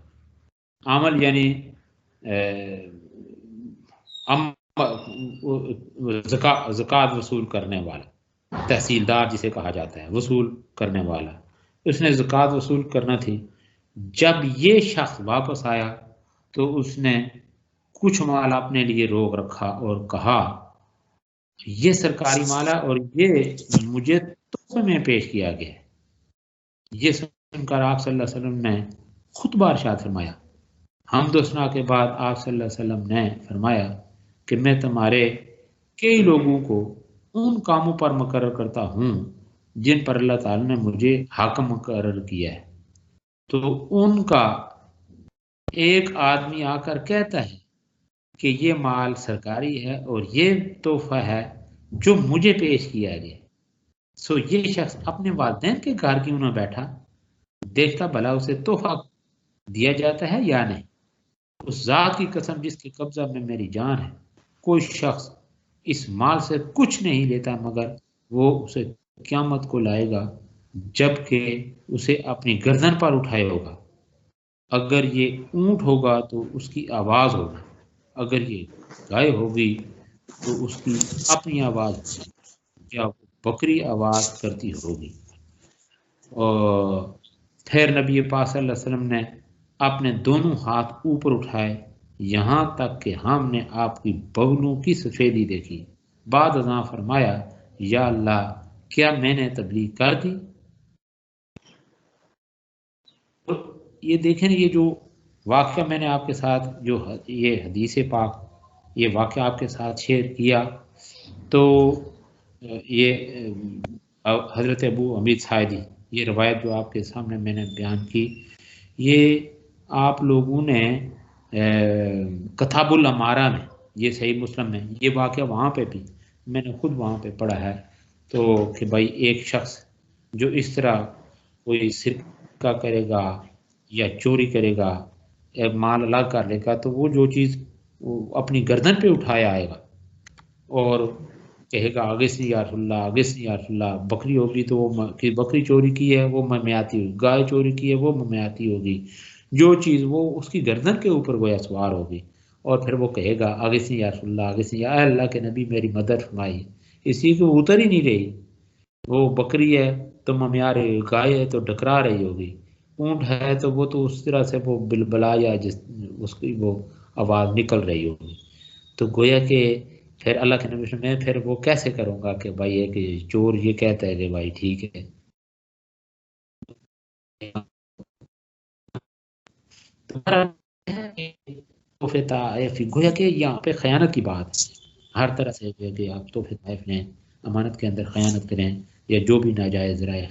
عامل یعنی زکوٰۃ وصول کرنے والا، تحصیلدار جسے کہا جاتا ہے، وصول کرنے والا۔ اس نے زکوٰۃ وصول کرنا تھی۔ جب یہ شخص واپس آیا تو اس نے کچھ مال اپنے لیے روک رکھا اور کہا یہ سرکاری مال ہے اور یہ مجھے تحفے میں پیش کیا گیا ہے۔ یہ سن کر آپ صلی اللہ علیہ وسلم نے خطبہ ارشاد فرمایا۔ حمد و ثنا کے بعد آپ صلی اللہ علیہ وسلم نے فرمایا کہ میں تمہارے کئی لوگوں کو ان کاموں پر مقرر کرتا ہوں جن پر اللہ تعالیٰ نے مجھے حاکم مقرر کیا ہے۔ تو ان کا ایک آدمی آ کر کہتا ہے کہ یہ مال سرکاری ہے اور یہ تحفہ ہے جو مجھے پیش کیا گیا۔ سو یہ شخص اپنے والدین کے گھر کیوں نہ بیٹھا، دیکھتا بھلا اسے تحفہ دیا جاتا ہے یا نہیں۔ اس ذات کی قسم جس کے قبضہ میں میری جان ہے، کوئی شخص اس مال سے کچھ نہیں لیتا مگر وہ اسے قیامت کو لائے گا جبکہ اسے اپنی گردن پر اٹھائے ہوگا۔ اگر یہ اونٹ ہوگا تو اس کی آواز ہوگی، اگر یہ گائے ہوگی تو اس کی اپنی آواز ہوگی، یا بکری آواز کرتی ہوگی۔ اور پھر نبی پاک صلی اللہ علیہ وسلم نے اپنے دونوں ہاتھ اوپر اٹھائے یہاں تک کہ ہم نے آپ کی بغلوں کی سفیدی دیکھی۔ بعد ازاں فرمایا یا اللہ کیا میں نے تبلیغ کر دی؟ یہ دیکھیں یہ جو واقعہ میں نے آپ کے ساتھ جو یہ حدیث پاک یہ واقعہ آپ کے ساتھ شیئر کیا، تو یہ حضرت ابو امید ساعدی یہ روایت جو آپ کے سامنے میں نے بیان کی، یہ آپ لوگوں نے کتاب الامارہ میں، یہ صحیح مسلم میں یہ واقعہ وہاں پہ بھی میں نے خود وہاں پہ پڑھا ہے۔ تو کہ بھائی ایک شخص جو اس طرح کوئی سرقہ کرے گا یا چوری کرے گا، مال الگ کر لے گا، تو وہ جو چیز اپنی گردن پہ اٹھائے آئے گا اور کہے گا آگے سے یا رسول اللہ، آگے سے یا رسول اللہ۔ بکری ہوگی تو وہ بکری چوری کی ہے وہ میں آتی ہوگی، گائے چوری کی ہے وہ میں آتی ہوگی، جو چیز وہ اس کی گردن کے اوپر گویا سوار ہوگی، اور پھر وہ کہے گا آگے سے یا رسول اللہ، آگے سے یا اللہ کے نبی میری مدد فرمائی۔ اسی کو اتر ہی نہیں رہی، وہ بکری ہے تو ممیا رہی، گائے ہے تو ڈکرا رہی ہوگی، اونٹ ہے تو وہ تو اس طرح سے وہ بلبلا یا جس اس کی وہ آواز نکل رہی ہوگی۔ تو گویا کہ پھر اللہ کے نبی میں پھر وہ کیسے کروں گا کہ بھائی ہے کہ چور یہ کہتا ہے کہ بھائی ٹھیک ہے، گویا کہ یہاں پہ خیانت کی بات ہے ہر طرح سے کہ آپ تحفے طائف لیں، امانت کے اندر خیانت کریں یا جو بھی ناجائز ذرائع۔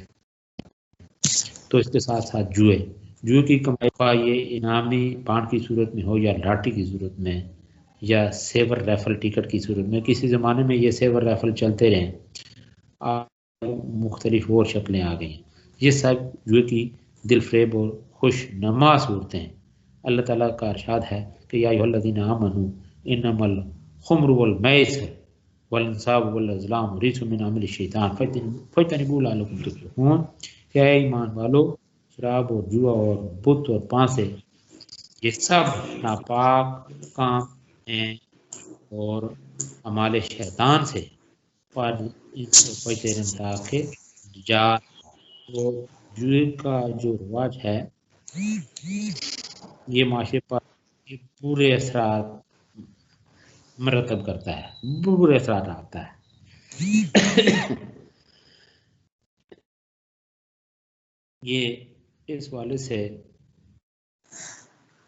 تو اس کے ساتھ ساتھ جوئے کی کمائی کا یہ انعامی بانڈ کی صورت میں ہو یا لاٹری کی صورت میں یا سیور ریفل ٹکٹ کی صورت میں، کسی زمانے میں یہ سیور ریفل چلتے رہیں، مختلف اور شکلیں آ گئی ہیں، یہ سب جوئے کی دل فریب اور خوش نما صورتیں ہیں۔ اللہ تعالیٰ کا ارشاد ہے کہ یا ایھا الذین آمنوا انما الخمر والمیسر والانصاب والازلام رجس من عمل الشیطان فاجتنبوہ لعلکم تفلحون، کہ اے ایمان والو شراب اور جوا اور بت اور پانسے یہ سب ناپاک کام ہیں اور اعمال شیطان سے، پر ان سے بچتے رہیں تاکہ نجات۔ وہ جوئے کا جو رواج ہے یہ معاشرے پر یہ برے اثرات مرتب کرتا ہے، برے اثرات ڈالتا ہے۔ یہ اس والے سے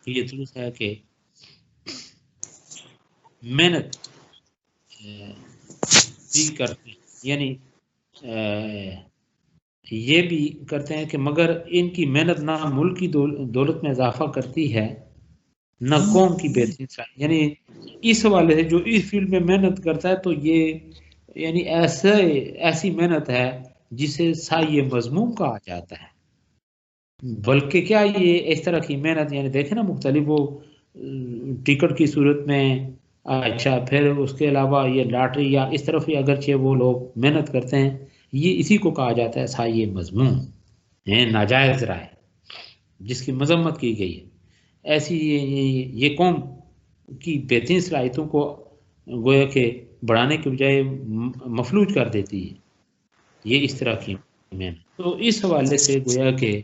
یہ درست ہے کہ محنت بھی کرتے ہیں، یعنی یہ بھی کرتے ہیں کہ مگر ان کی محنت نہ ملک کی دولت میں اضافہ کرتی ہے نہ قوم کی بہترین صلاحیت. یعنی اس حوالے سے جو اس فیلڈ میں محنت کرتا ہے تو یہ یعنی ایسی محنت ہے جسے سایہ مذموم کہا جاتا ہے. بلکہ کیا یہ اس طرح کی محنت یعنی دیکھیں نا مختلف وہ ٹکٹ کی صورت میں، اچھا پھر اس کے علاوہ یہ لاٹری یا اس طرف ہی اگرچہ وہ لوگ محنت کرتے ہیں، یہ اسی کو کہا جاتا ہے سایہ مذموم، ناجائز رائے جس کی مذمت کی گئی ہے. ایسی یہ قوم کی بہترین صلاحیتوں کو گویا کہ بڑھانے کے بجائے مفلوج کر دیتی ہے. یہ اس طرح کی محنت. تو اس حوالے سے گویا کہ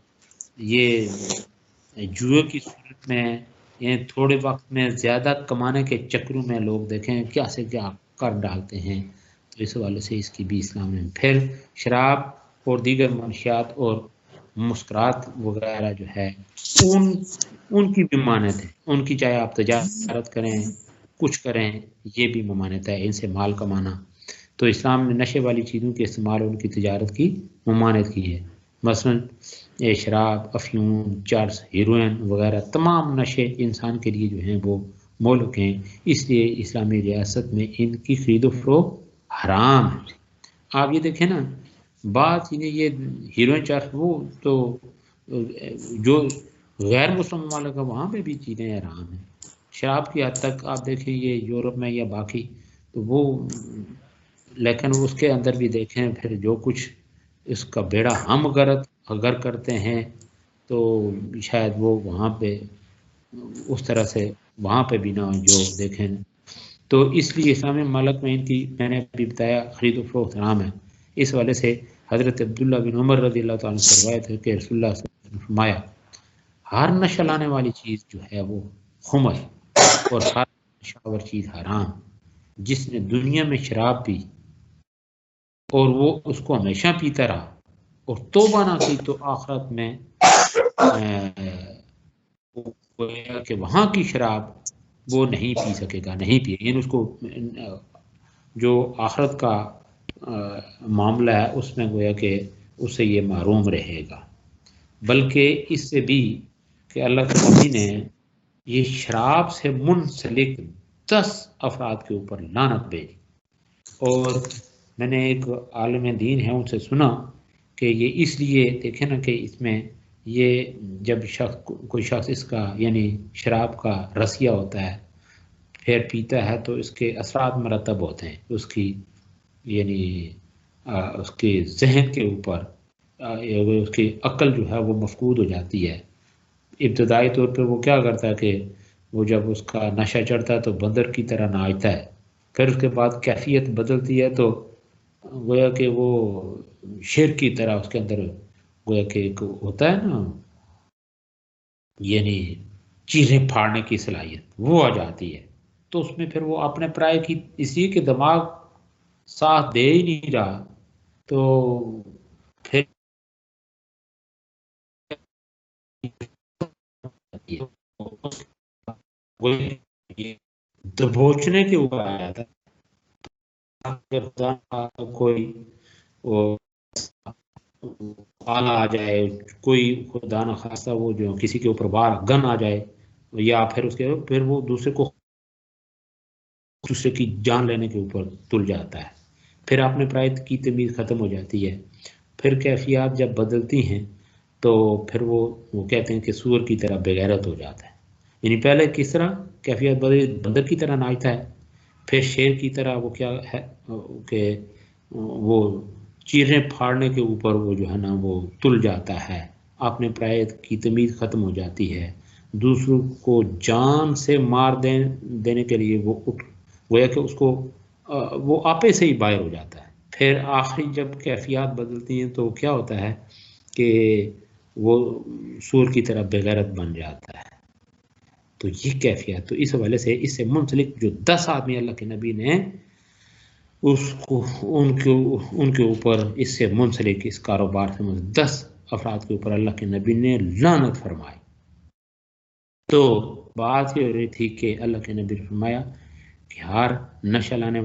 یہ جوئے کی صورت میں یعنی تھوڑے وقت میں زیادہ کمانے کے چکروں میں لوگ دیکھیں کیا سے کیا کر ڈالتے ہیں. تو اس حوالے سے اس کی بھی اسلام میں پھر شراب اور دیگر منشیات اور مسکرات وغیرہ جو ہے ان کی بھی ممانعت ہے. ان کی چاہے آپ تجارت کریں کچھ کریں یہ بھی ممانعت ہے، ان سے مال کمانا. تو اسلام نے نشے والی چیزوں کے استعمال اور ان کی تجارت کی ممانعت کی ہے. مثلاً شراب، افیون، چرس، ہیروئن وغیرہ تمام نشے انسان کے لیے جو ہیں وہ مہلک ہیں. اس لیے اسلامی ریاست میں ان کی خرید و فروخت حرام ہے. آپ یہ دیکھیں نا بات یہ ہیروئن، چرس وہ تو جو غیر مسلم ممالک ہے وہاں پہ بھی چیزیں حرام ہیں. شراب کی حد تک آپ دیکھیں یہ یورپ میں یا باقی تو وہ، لیکن اس کے اندر بھی دیکھیں پھر جو کچھ اس کا بیڑا ہم اگر کرتے ہیں تو شاید وہ وہاں پہ اس طرح سے وہاں پہ بھی نہ جو دیکھیں. تو اس لیے اسلامی ممالک میں ان کی میں نے بھی بتایا خرید و فروخت حرام ہے. اس والے سے حضرت عبداللہ بن عمر رضی اللہ تعالیٰ عنہ سے روایت ہے کہ رسول اللہ صلی اللہ علیہ وسلم نے فرمایا ہر نشہ لانے والی چیز جو ہے وہ خمر اور ہر نشاور چیز حرام. جس نے دنیا میں شراب پی اور وہ اس کو ہمیشہ پیتا رہا اور توبہ نہ کی تو آخرت میں کہ وہاں کی شراب وہ نہیں پی سکے گا، نہیں پی. یعنی اس کو جو آخرت کا معاملہ ہے اس میں گویا کہ اس سے یہ محروم رہے گا. بلکہ اس سے بھی کہ اللہ کے نبی نے یہ شراب سے منسلک 10 افراد کے اوپر لعنت بھیجی. اور میں نے ایک عالم دین ہے ان سے سنا کہ یہ اس لیے دیکھیں نا کہ اس میں یہ جب کوئی شخص اس کا یعنی شراب کا رسیہ ہوتا ہے پھر پیتا ہے تو اس کے اثرات مرتب ہوتے ہیں اس کی یعنی اس کے ذہن کے اوپر، اس کی عقل جو ہے وہ مفقود ہو جاتی ہے. ابتدائی طور پہ وہ کیا کرتا ہے کہ وہ جب اس کا نشہ چڑھتا ہے تو بندر کی طرح ناچتا ہے، پھر اس کے بعد کیفیت بدلتی ہے تو گویا کہ وہ شیر کی طرح اس کے اندر گویا کہ ایک ہوتا ہے نا یعنی چیزیں پھاڑنے کی صلاحیت وہ آ جاتی ہے. تو اس میں پھر وہ اپنے پرائے کی اس لیے کہ دماغ ساتھ دے ہی نہیں رہا تو پھر دبوچنے کے اوپر آ جاتا ہے. کوئی آلہ آ جائے، کوئی خدا نخواستہ وہ جو کسی کے اوپر بار گن آ جائے یا پھر اس کے پھر وہ دوسرے کی جان لینے کے اوپر تل جاتا ہے. پھر اپنے پرائت کی تمیز ختم ہو جاتی ہے. پھر کیفیات جب بدلتی ہیں تو پھر وہ کہتے ہیں کہ سور کی طرح بغیرت ہو جاتا ہے. یعنی پہلے کس طرح کیفیت بدلی، بندر کی طرح ناچتا ہے، پھر شیر کی طرح وہ کیا ہے کہ وہ چیریں پھاڑنے کے اوپر وہ جو ہے نا وہ تل جاتا ہے. اپنے پرائت کی تمیز ختم ہو جاتی ہے. دوسروں کو جان سے مار دینے کے لیے وہ گویا کہ اس کو وہ آپے سے ہی باہر ہو جاتا ہے. پھر آخری جب کیفیات بدلتی ہیں تو کیا ہوتا ہے کہ وہ سور کی طرح بغیرت بن جاتا ہے. تو یہ کیفیت تو اس حوالے سے اس سے منسلک جو 10 آدمی اللہ کے نبی نے اس کو ان کے اوپر اس سے منسلک اس کاروبار سے 10 افراد کے اوپر اللہ کے نبی نے لعنت فرمائی. تو بات یہ ہو رہی تھی کہ اللہ کے نبی نے فرمایا کہ ہر نشہ لانے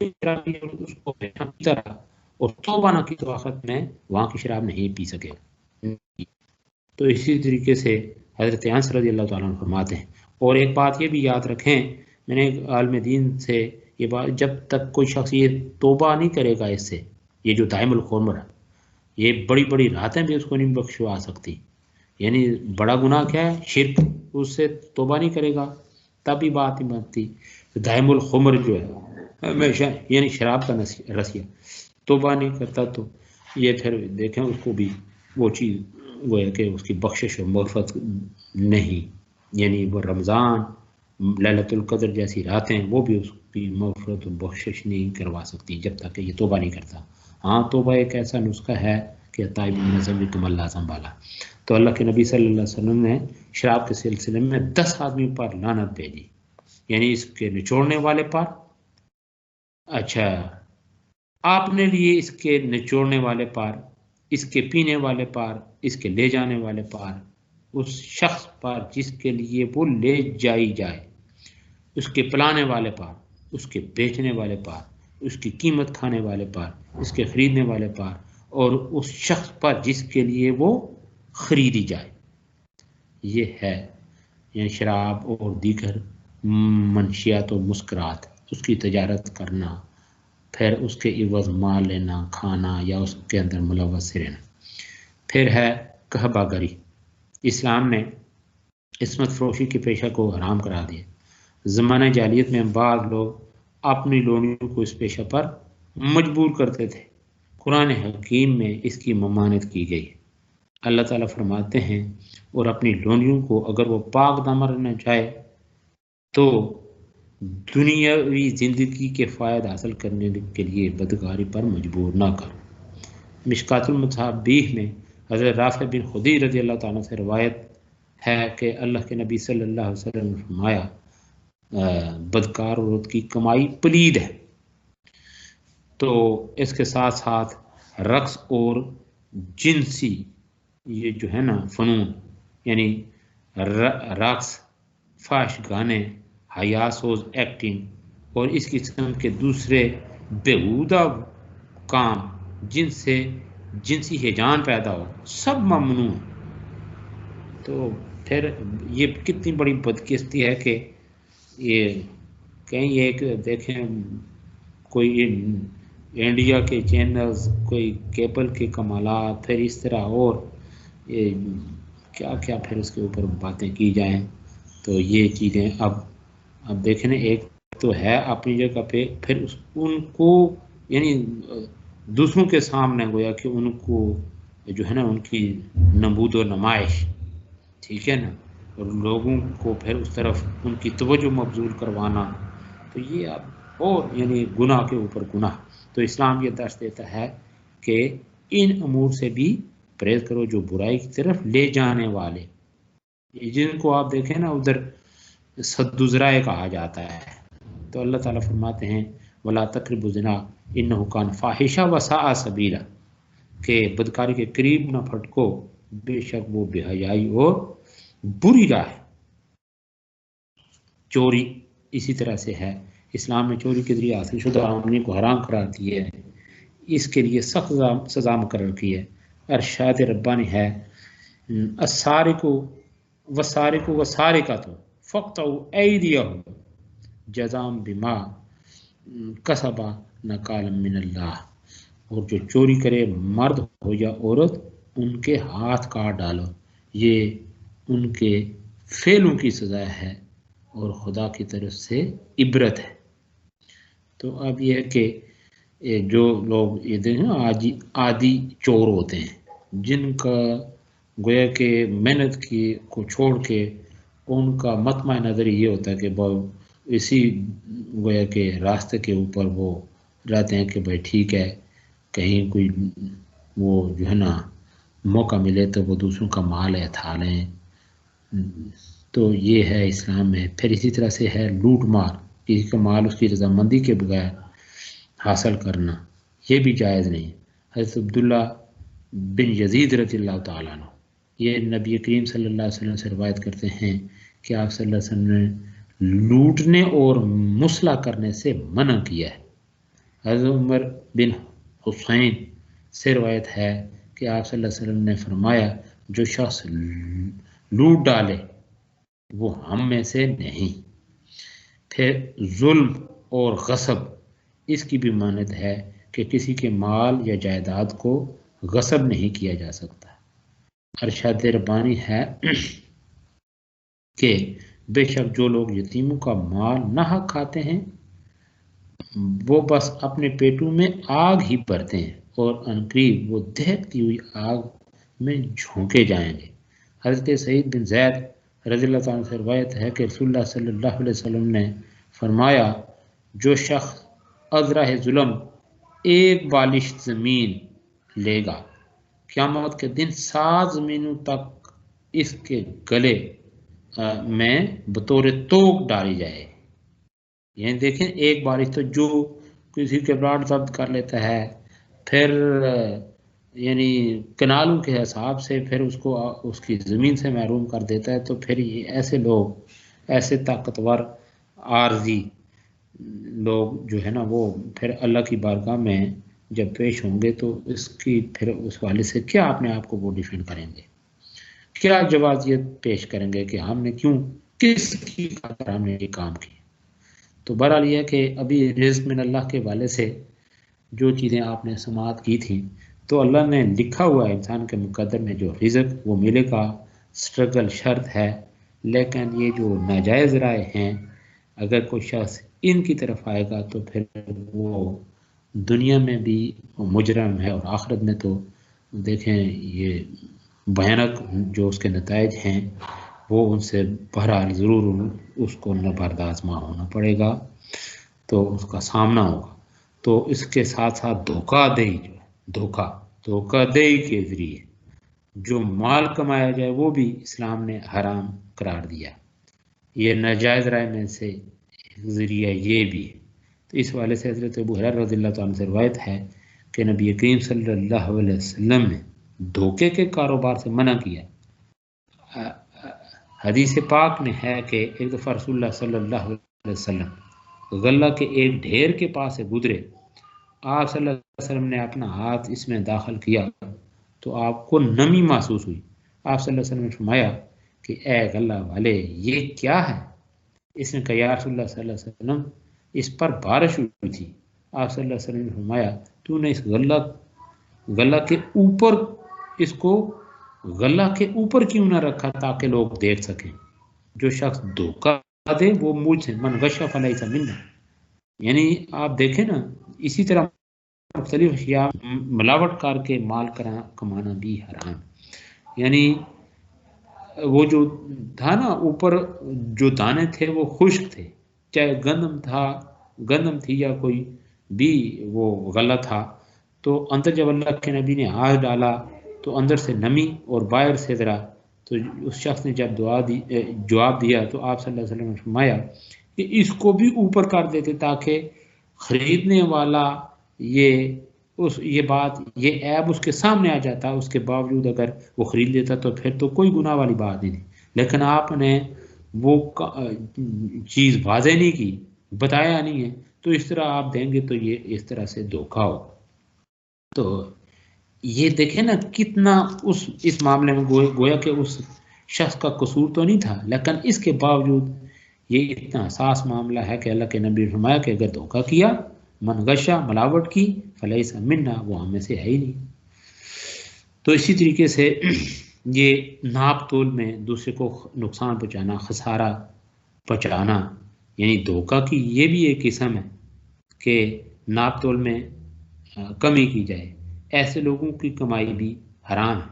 شرابی اس کو پیتا رہا اور توبہ نہ کی تو آخرت میں وہاں کی شراب نہیں پی سکے. تو اسی طریقے سے حضرت انس رضی اللہ تعالیٰ عنہ فرماتے ہیں. اور ایک بات یہ بھی یاد رکھیں، میں نے عالم دین سے یہ بات، جب تک کوئی شخص یہ توبہ نہیں کرے گا اس سے، یہ جو دائم الخمر ہے، یہ بڑی بڑی راتیں بھی اس کو نہیں بخشوا سکتی. یعنی بڑا گناہ کیا ہے؟ شرک. اس سے توبہ نہیں کرے گا تب بھی بات نہیں بنتی. دائم الخمر جو ہے ہمیشہ، یعنی شراب کا رسیہ، توبہ نہیں کرتا تو یہ پھر دیکھیں اس کو بھی وہ چیز وہ ہے کہ اس کی بخشش و مغفرت نہیں. یعنی وہ رمضان، لیلۃ القدر جیسی راتیں، وہ بھی اس کی مغفرت و بخشش نہیں کروا سکتی جب تک کہ یہ توبہ نہیں کرتا. ہاں توبہ ایک ایسا نسخہ ہے کہ تائب من ذنبکم اللہ سنبھالا. تو اللہ کے نبی صلی اللہ علیہ وسلم نے شراب کے سلسلے میں 10 آدمی پر لعنت بھیجی، یعنی اس کے نچوڑنے والے پر. اچھا، آپ نے لیے اس کے نچوڑنے والے پر، اس کے پینے والے پر، اس کے لے جانے والے پر، اس شخص پر جس کے لیے وہ لے جائی جائے، اس کے پلانے والے پر، اس کے بیچنے والے پر، اس کی قیمت کھانے والے پر، اس کے خریدنے والے پر، اور اس شخص پر جس کے لیے وہ خریدی جائے. یہ ہے یعنی شراب اور دیگر منشیات و مسکرات، اس کی تجارت کرنا، پھر اس کے عوض مال لینا، کھانا یا اس کے اندر ملوث رہنا. پھر ہے کہبہ گری. اسلام نے عصمت فروشی کے پیشہ کو حرام کرا دیا. زمانہ جاہلیت میں بعض لوگ اپنی لونیوں کو اس پیشہ پر مجبور کرتے تھے. قرآن حکیم میں اس کی ممانعت کی گئی. اللہ تعالیٰ فرماتے ہیں اور اپنی لونیوں کو اگر وہ پاک دامن رہنا چاہے تو دنیاوی زندگی کے فائد حاصل کرنے کے لیے بدکاری پر مجبور نہ کر. مشکات المصابیح میں حضرت رافع بن خدیج رضی اللہ تعالیٰ سے روایت ہے کہ اللہ کے نبی صلی اللہ علیہ وسلم نے فرمایا بدکار عورت کی کمائی پلید ہے. تو اس کے ساتھ ساتھ رقص اور جنسی یہ جو ہے نا فنون، یعنی رقص، فحش گانے، حیا سوز ایکٹنگ اور اس قسم کے دوسرے بیہودہ کام جن سے جنسی ہیجان پیدا ہو، سب ممنوع. تو پھر یہ کتنی بڑی بدقسمتی ہے کہ یہ کہیں ایک دیکھیں کوئی انڈیا کے چینلز، کوئی کیبل کے کمالات، پھر اس طرح اور یہ کیا کیا پھر اس کے اوپر باتیں کی جائیں. تو یہ چیزیں اب دیکھیں نا، ایک تو ہے اپنی جگہ پہ، پھر ان کو یعنی دوسروں کے سامنے گویا کہ ان کو جو ہے نا ان کی نمود و نمائش، ٹھیک ہے نا، اور لوگوں کو پھر اس طرف ان کی توجہ مبذول کروانا. تو یہ اب اور یعنی گناہ کے اوپر گناہ. تو اسلام یہ درس دیتا ہے کہ ان امور سے بھی پرہیز کرو جو برائی کی طرف لے جانے والے، جن کو آپ دیکھیں نا ادھر سد ذرائع کہا جاتا ہے. تو اللہ تعالیٰ فرماتے ہیں وَلَا تَقْرَبُوا الزِّنَا إِنَّهُ كَانَ فَاحِشًا وَسَاءَ سَبِيلًا، کہ بدکاری کے قریب نہ پھٹکو، بے شک وہ بے حیائی اور بری راہ ہے. چوری اسی طرح سے ہے. اسلام نے چوری کے ذریعے حاصل شدہ آمدنی کو حرام قرار دیا ہے. اس کے لیے سخت سزا مقرر کی ہے. ارشاد ربانی ہے السارق والسارقۃ فاقطعوا ایدیہم جزاء بما کسبا نکالا من اللہ. اور جو چوری کرے مرد ہو یا عورت، ان کے ہاتھ کاٹ ڈالو، یہ ان کے فعلوں کی سزا ہے اور خدا کی طرف سے عبرت ہے. تو اب یہ ہے کہ جو لوگ یہ دیکھیں عادی چور ہوتے ہیں، جن کا گویا کہ محنت کی کو چھوڑ کے ان کا مطمع نظر یہ ہوتا ہے کہ اسی گویا کہ راستے کے اوپر وہ رہتے ہیں کہ بھائی ٹھیک ہے، کہیں کوئی وہ جو ہے نا موقع ملے تو وہ دوسروں کا مال اٹھا لیں. تو یہ ہے اسلام میں. پھر اسی طرح سے ہے لوٹ مار، کسی کا مال اس کی رضامندی کے بغیر حاصل کرنا، یہ بھی جائز نہیں. حضرت عبداللہ بن یزید رضی اللہ تعالیٰ عنہ یہ نبی کریم صلی اللہ علیہ وسلم سے روایت کرتے ہیں کہ آپ صلی اللہ علیہ وسلم نے لوٹنے اور مسلح کرنے سے منع کیا ہے. حضرت عمر بن حسین سے روایت ہے کہ آپ صلی اللہ علیہ وسلم نے فرمایا جو شخص لوٹ ڈالے وہ ہم میں سے نہیں۔ پھر ظلم اور غصب، اس کی بھی مانت ہے کہ کسی کے مال یا جائیداد کو غصب نہیں کیا جا سکتا۔ ارشاد ربانی ہے کہ بے شک جو لوگ یتیموں کا مال نہ حق کھاتے ہیں وہ بس اپنے پیٹوں میں آگ ہی بھرتے ہیں اور عنقریب وہ دہکتی ہوئی آگ میں جھونکے جائیں گے۔ حضرت سعید بن زید رضی اللہ تعالیٰ سے روایت ہے کہ رسول اللہ صلی اللہ علیہ وسلم نے فرمایا جو شخص ازرہ ظلم ایک بالشت زمین لے گا قیامت کے دن 7 زمینوں تک اس کے گلے میں بطور توق ڈالی جائے۔ یعنی دیکھیں ایک بارش تو جو کسی کے پلاٹ ضبط کر لیتا ہے، پھر یعنی کنالوں کے حساب سے پھر اس کو اس کی زمین سے محروم کر دیتا ہے، تو پھر یہ ایسے لوگ، ایسے طاقتور عارضی لوگ جو ہے نا وہ پھر اللہ کی بارگاہ میں جب پیش ہوں گے تو اس کی پھر اس والے سے کیا اپنے آپ کو وہ ڈیفینڈ کریں گے، کیا جوازیت پیش کریں گے کہ ہم نے کیوں، کس کی خاطر ہم نے یہ کام کی۔ تو بہرحال یہ ہے کہ ابھی رزق من اللہ کے والے سے جو چیزیں آپ نے سماعت کی تھیں تو اللہ نے لکھا ہوا ہے انسان کے مقدر میں جو رزق وہ ملے گا، سٹرگل شرط ہے، لیکن یہ جو ناجائز رائے ہیں اگر کوئی شخص ان کی طرف آئے گا تو پھر وہ دنیا میں بھی مجرم ہے اور آخرت میں تو دیکھیں یہ بھیانک جو اس کے نتائج ہیں وہ ان سے بہرحال ضرور اس کو بردازمہ ہونا پڑے گا، تو اس کا سامنا ہوگا۔ تو اس کے ساتھ ساتھ دھوکہ دہی جو ہے، دھوکہ دہی کے ذریعے جو مال کمایا جائے وہ بھی اسلام نے حرام قرار دیا، یہ ناجائز رائے میں سے ذریعہ یہ بھی ہے۔ تو اس والے سے حضرت ابو ہریرہ رضی اللہ تعالیٰ سے روایت ہے کہ نبی کریم صلی اللہ علیہ وسلم نے دھوکے کے کاروبار سے منع کیا۔ حدیث پاک میں ہے کہ ایک دفعہ رسول اللہ صلی اللہ علیہ وسلم غلہ کے ایک ڈھیر کے پاس سے گزرے، آپ صلی اللہ علیہ وسلم نے اپنا ہاتھ اس میں داخل کیا تو آپ کو نمی محسوس ہوئی۔ آپ صلی اللہ علیہ وسلم نے فرمایا کہ اے غلہ والے یہ کیا ہے؟ اس نے کہا یا رسول اللہ صلی اللہ علیہ وسلم اس پر بارش ہوئی تھی۔ آپ صلی اللہ علیہ وسلم نے فرمایا تو نے اس غلہ کے اوپر اس کو غلہ کے اوپر کیوں نہ رکھا تاکہ لوگ دیکھ سکیں؟ جو شخص دھوکہ دے وہ مجھ سے، من غش فلیس منی، یعنی آپ دیکھیں نا اسی طرح مختلف اشیاء ملاوٹ کر کے مال کمانا بھی حرام۔ یعنی وہ جو تھا نا اوپر جو دانے تھے وہ خشک تھے، چاہے گندم تھی یا کوئی بھی وہ غلہ تھا، تو اندر جب اللہ کے نبی نے ہاتھ ڈالا تو اندر سے نمی اور باہر سے ذرا، تو اس شخص نے جب جواب دیا تو آپ صلی اللہ علیہ وسلم نے فرمایا کہ اس کو بھی اوپر کر دیتے تاکہ خریدنے والا یہ بات یہ عیب اس کے سامنے آ جاتا، اس کے باوجود اگر وہ خرید لیتا تو پھر تو کوئی گناہ والی بات نہیں تھی، لیکن آپ نے وہ چیز واضح نہیں کی، بتایا نہیں ہے، تو اس طرح آپ دیں گے تو یہ اس طرح سے دھوکہ ہو۔ تو یہ دیکھیں نا کتنا اس معاملے میں گویا کہ اس شخص کا قصور تو نہیں تھا، لیکن اس کے باوجود یہ اتنا حساس معاملہ ہے کہ اللہ کے نبی نے فرمایا کہ اگر دھوکہ کیا، من غشا ملاوٹ کی فلیس منا، وہ ہم میں سے ہے ہی نہیں۔ تو اسی طریقے سے یہ ناپ تول میں دوسرے کو نقصان پہنچانا، خسارہ پہنچانا، یعنی دھوکہ کی یہ بھی ایک قسم ہے کہ ناپ تول میں کمی کی جائے، ایسے لوگوں کی کمائی بھی حرام ہے۔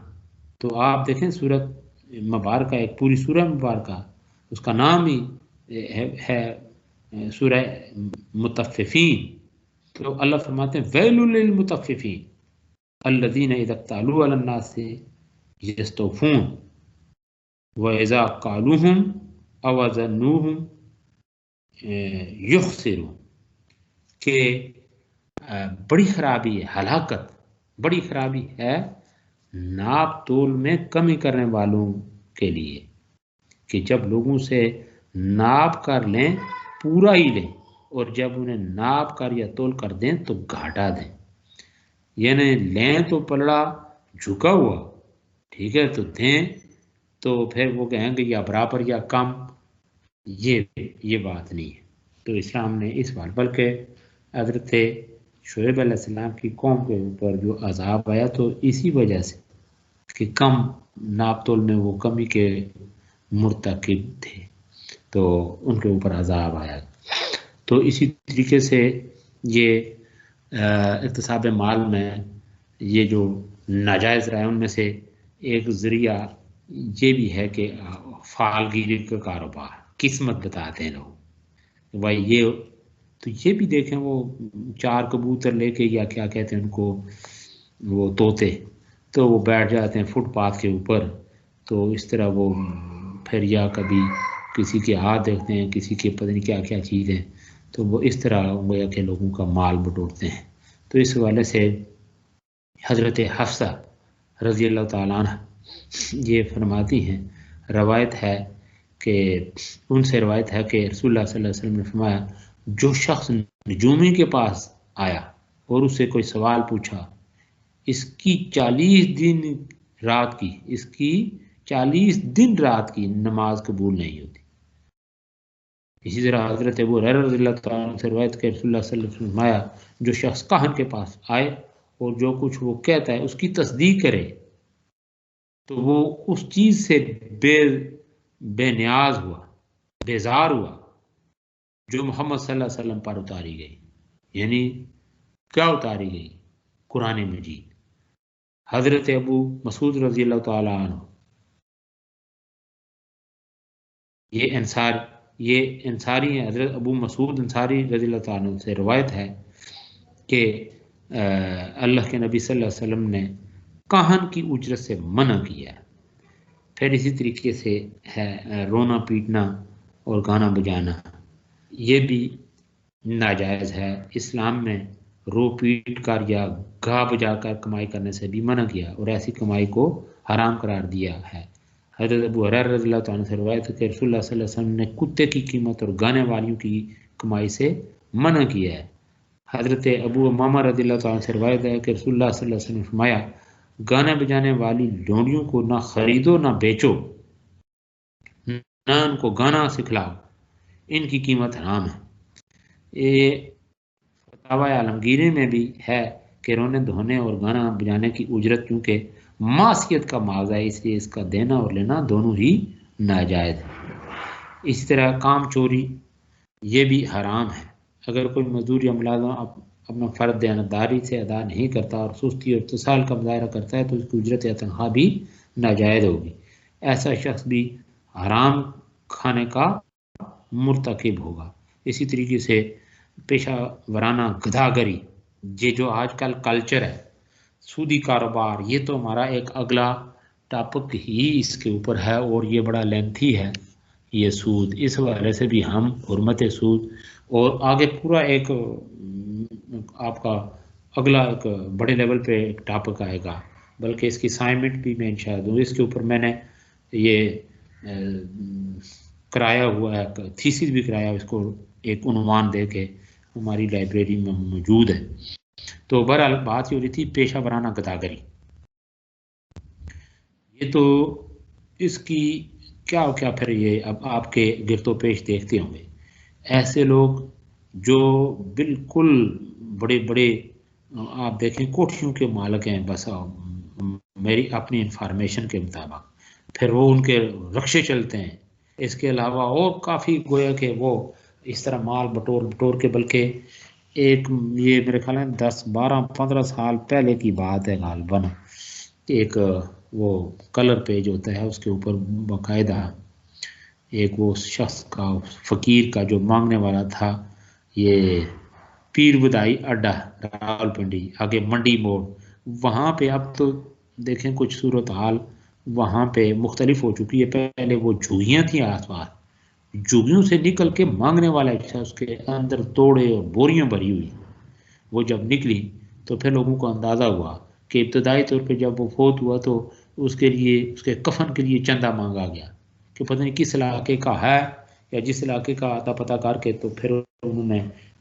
تو آپ دیکھیں سورت مبارکہ، ایک پوری سورہ مبارکہ اس کا نام ہی ہے سورہ مطففین، تو اللہ فرماتے ہیں ویل للمطففین الذین اذا اکتالوا علی الناس یستوفون واذا قالوہم او وزنوہم یخسرون، کہ بڑی خرابی ہے، ہلاکت بڑی خرابی ہے ناپ تول میں کمی کرنے والوں کے لیے، کہ جب لوگوں سے ناپ کر لیں پورا ہی لیں اور جب انہیں ناپ کر یا تول کر دیں تو گھاٹا دیں، یعنی لیں تو پلڑا جھکا ہوا، ٹھیک ہے، تو دیں تو پھر وہ کہیں گے یا برابر یا کم، یہ بات نہیں ہے۔ تو اسلام نے اس بات، بلکہ حضرت شعیب علیہ السلام کی قوم کے اوپر جو عذاب آیا تو اسی وجہ سے کہ کم ناپ تول میں وہ کمی کے مرتکب تھے، تو ان کے اوپر عذاب آیا۔ تو اسی طریقے سے یہ اقتصاب مال میں یہ جو ناجائز رائے ان میں سے ایک ذریعہ یہ بھی ہے کہ فعالگیری کا کاروبار، قسمت بتاتے ہیں لوگ بھائی یہ، تو یہ بھی دیکھیں وہ 4 کبوتر لے کے یا کیا کہتے ہیں ان کو، وہ طوطے، تو وہ بیٹھ جاتے ہیں فٹ پاتھ کے اوپر، تو اس طرح وہ پھر یا کبھی کسی کے ہاتھ دیکھتے ہیں، کسی کے پتہ نہیں کیا کیا چیزیں، تو وہ اس طرح گویا کہ لوگوں کا مال بٹورتے ہیں۔ تو اس حوالے سے حضرت حفصہ رضی اللہ تعالیٰ عنہ یہ فرماتی ہیں، روایت ہے کہ ان سے روایت ہے کہ رسول اللہ صلی اللہ علیہ وسلم نے فرمایا، جو شخص نجومی کے پاس آیا اور اس سے کوئی سوال پوچھا، اس کی 40 دن رات کی، اس کی 40 دن رات کی نماز قبول نہیں ہوتی۔ اسی طرح حضرت ابو ہریرہ رضی اللہ تعالیٰ عنہ سے روایت کہ رسول اللہ صلی اللہ علیہ وسلم نے فرمایا، جو شخص کاہن کے پاس آئے اور جو کچھ وہ کہتا ہے اس کی تصدیق کرے تو وہ اس چیز سے بے نیاز ہوا، بیزار ہوا جو محمد صلی اللہ علیہ وسلم پر اتاری گئی۔ یعنی کیا اتاری گئی؟ قرآن مجید۔ حضرت ابو مسعود رضی اللہ تعالیٰ عنہ یہ انصاری ہیں، حضرت ابو مسعود انصاری رضی اللہ تعالیٰ عنہ سے روایت ہے کہ اللہ کے نبی صلی اللہ علیہ وسلم نے کاہن کی اجرت سے منع کیا۔ پھر اسی طریقے سے ہے رونا پیٹنا اور گانا بجانا، یہ بھی ناجائز ہے۔ اسلام میں رو پیٹ کر یا گا بجا کر کمائی کرنے سے بھی منع کیا اور ایسی کمائی کو حرام قرار دیا ہے۔ حضرت ابو ہریرہ رضی اللہ تعالیٰ عنہ سے روایت ہے کہ رسول اللہ صلی اللہ علیہ وسلم نے کتے کی قیمت اور گانے والیوں کی کمائی سے منع کیا ہے۔ حضرت ابو امامہ رضی اللہ تعالیٰ عنہ سے روایت ہے کہ رسول اللہ صلی اللہ علیہ وسلم نے فرمایا، گانے بجانے والی لونڈیوں کو نہ خریدو نہ بیچو، نہ ان کو گانا سکھلاؤ، ان کی قیمت حرام ہے۔ یہ فتاوی عالمگیری میں بھی ہے کہ رونے دھونے اور گانا بجانے کی اجرت کیونکہ معصیت کا ماغذ ہے، اس لیے اس کا دینا اور لینا دونوں ہی ناجائز ہے۔ اسی طرح کام چوری یہ بھی حرام ہے۔ اگر کوئی مزدور یا ملازم اپنا فرض دیانتداری سے ادا نہیں کرتا اور سستی اور اتصال کا مظاہرہ کرتا ہے تو اس کی اجرت یا تنخواہ بھی ناجائز ہوگی، ایسا شخص بھی حرام کھانے کا مرتکب ہوگا۔ اسی طریقے سے پیشہ ورانہ گداگری، یہ جو آج کل کلچر ہے، سودی کاروبار، یہ تو ہمارا ایک اگلا ٹاپک ہی اس کے اوپر ہے اور یہ بڑا لینتھی ہے یہ سود۔ اس حوالے سے بھی ہم حرمت سود اور آگے پورا ایک آپ کا اگلا ایک بڑے لیول پہ ایک ٹاپک آئے گا، بلکہ اس کی اسائنمنٹ بھی میں انشاءاللہ دوں، اس کے اوپر میں نے یہ کرایا ہوا ہے، تھیسس بھی کرایا، اس کو ایک عنوان دے کے ہماری لائبریری میں موجود ہے۔ تو بہرحال بات یہ ہو رہی تھی پیشہ ورانہ گداگری، یہ تو اس کی کیا پھر یہ اب آپ کے گرد و پیش دیکھتے ہوں گے، ایسے لوگ جو بالکل بڑے بڑے آپ دیکھیں کوٹھیوں کے مالک ہیں، بس میری اپنی انفارمیشن کے مطابق، پھر وہ ان کے رکشے چلتے ہیں، اس کے علاوہ اور کافی گویا کہ وہ اس طرح مال بٹور کے، بلکہ ایک یہ میرے خیال ہے 10 12 15 سال پہلے کی بات ہے غالباً، ایک وہ کلر پیج ہوتا ہے اس کے اوپر باقاعدہ ایک وہ شخص کا فقیر کا جو مانگنے والا تھا، یہ پیر بدائی اڈا راولپنڈی آگے منڈی موڑ، وہاں پہ اب تو دیکھیں کچھ صورتحال وہاں پہ مختلف ہو چکی ہے۔ پہلے وہ جھوگیاں تھیں آس پاس، جھوگیوں سے نکل کے مانگنے والا ایک شخص کے اندر توڑے اور بوریاں بھری ہوئی، وہ جب نکلی تو پھر لوگوں کو اندازہ ہوا کہ ابتدائی طور پہ جب وہ فوت ہوا تو اس کے لیے اس کے کفن کے لیے چندہ مانگا گیا کہ پتہ نہیں کس علاقے کا ہے، یا جس علاقے کا آتا پتہ کر کے تو پھر انہوں نے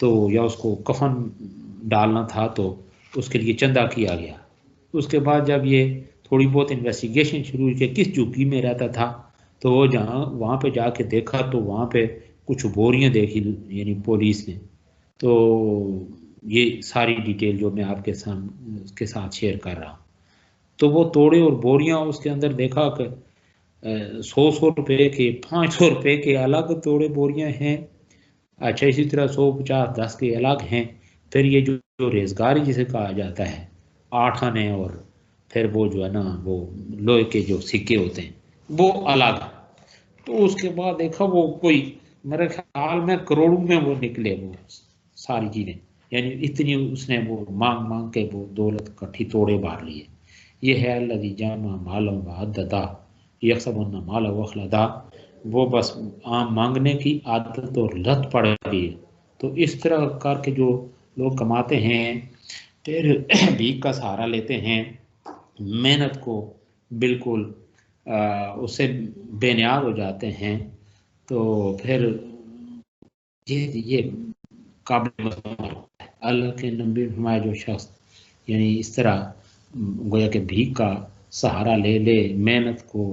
تو یا اس کو کفن ڈالنا تھا تو اس کے لیے چندہ کیا گیا. اس کے بعد جب یہ تھوڑی بہت انویسٹیگیشن شروع ہوئی کہ کس جھوپڑی میں رہتا تھا تو وہ جہاں وہاں پہ جا کے دیکھا تو وہاں پہ کچھ بوریاں دیکھی یعنی پولیس نے. تو یہ ساری ڈیٹیل جو میں آپ کے ساتھ شیئر کر رہا ہوں. تو وہ توڑے اور بوریاں اس کے اندر دیکھا کہ 100 روپے کے 500 روپے کے الگ توڑے بوریاں ہیں. اچھا اسی طرح 150 10 کے الگ ہیں. پھر یہ جو ریزگاری جسے کہا جاتا ہے 8 آنے اور پھر وہ جو ہے نا وہ لوہے کے جو سکے ہوتے ہیں وہ الگ. تو اس کے بعد دیکھا وہ کوئی میرے خیال میں کروڑوں میں وہ نکلے وہ ساری چیزیں. یعنی اتنی اس نے وہ مانگ مانگ کے وہ دولت کٹھی توڑے مار لیے. یہ ہے الذی جمع مالا وعددا یحسب ان مالا اخلدا. وہ بس عام مانگنے کی عادت اور لت پڑ گئی. تو اس طرح کر کے جو لوگ کماتے ہیں پھر بھیک کا سہارا لیتے ہیں, محنت کو بالکل اس سے بے نیاز ہو جاتے ہیں, تو پھر یہ قابل مذمت ہے. اللہ کے نبی فرمایا جو شخص یعنی اس طرح گویا کہ بھیک کا سہارا لے لے, محنت کو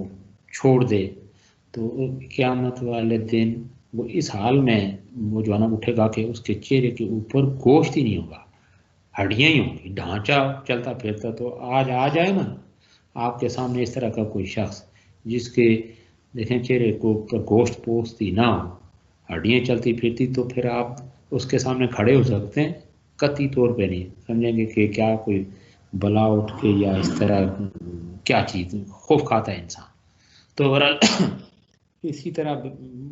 چھوڑ دے, تو قیامت والے دن وہ اس حال میں وہ جو ہے نا اٹھے گا کہ اس کے چہرے کے اوپر گوشت ہی نہیں ہوگا, ہڈیاں ہی ہوں گی. ڈھانچہ چلتا پھرتا تو آج آ جائے نا آپ کے سامنے اس طرح کا کوئی شخص جس کے دیکھیں چہرے کو اوپر گوشت پوستی نہ ہو, ہڈیاں چلتی پھرتی, تو پھر آپ اس کے سامنے کھڑے ہو سکتے ہیں؟ قطعی طور پہ نہیں. سمجھیں گے کہ کیا کوئی بلا اٹھ کے یا اس طرح کیا چیز خوف کھاتا ہے انسان. تو بہرحال اسی طرح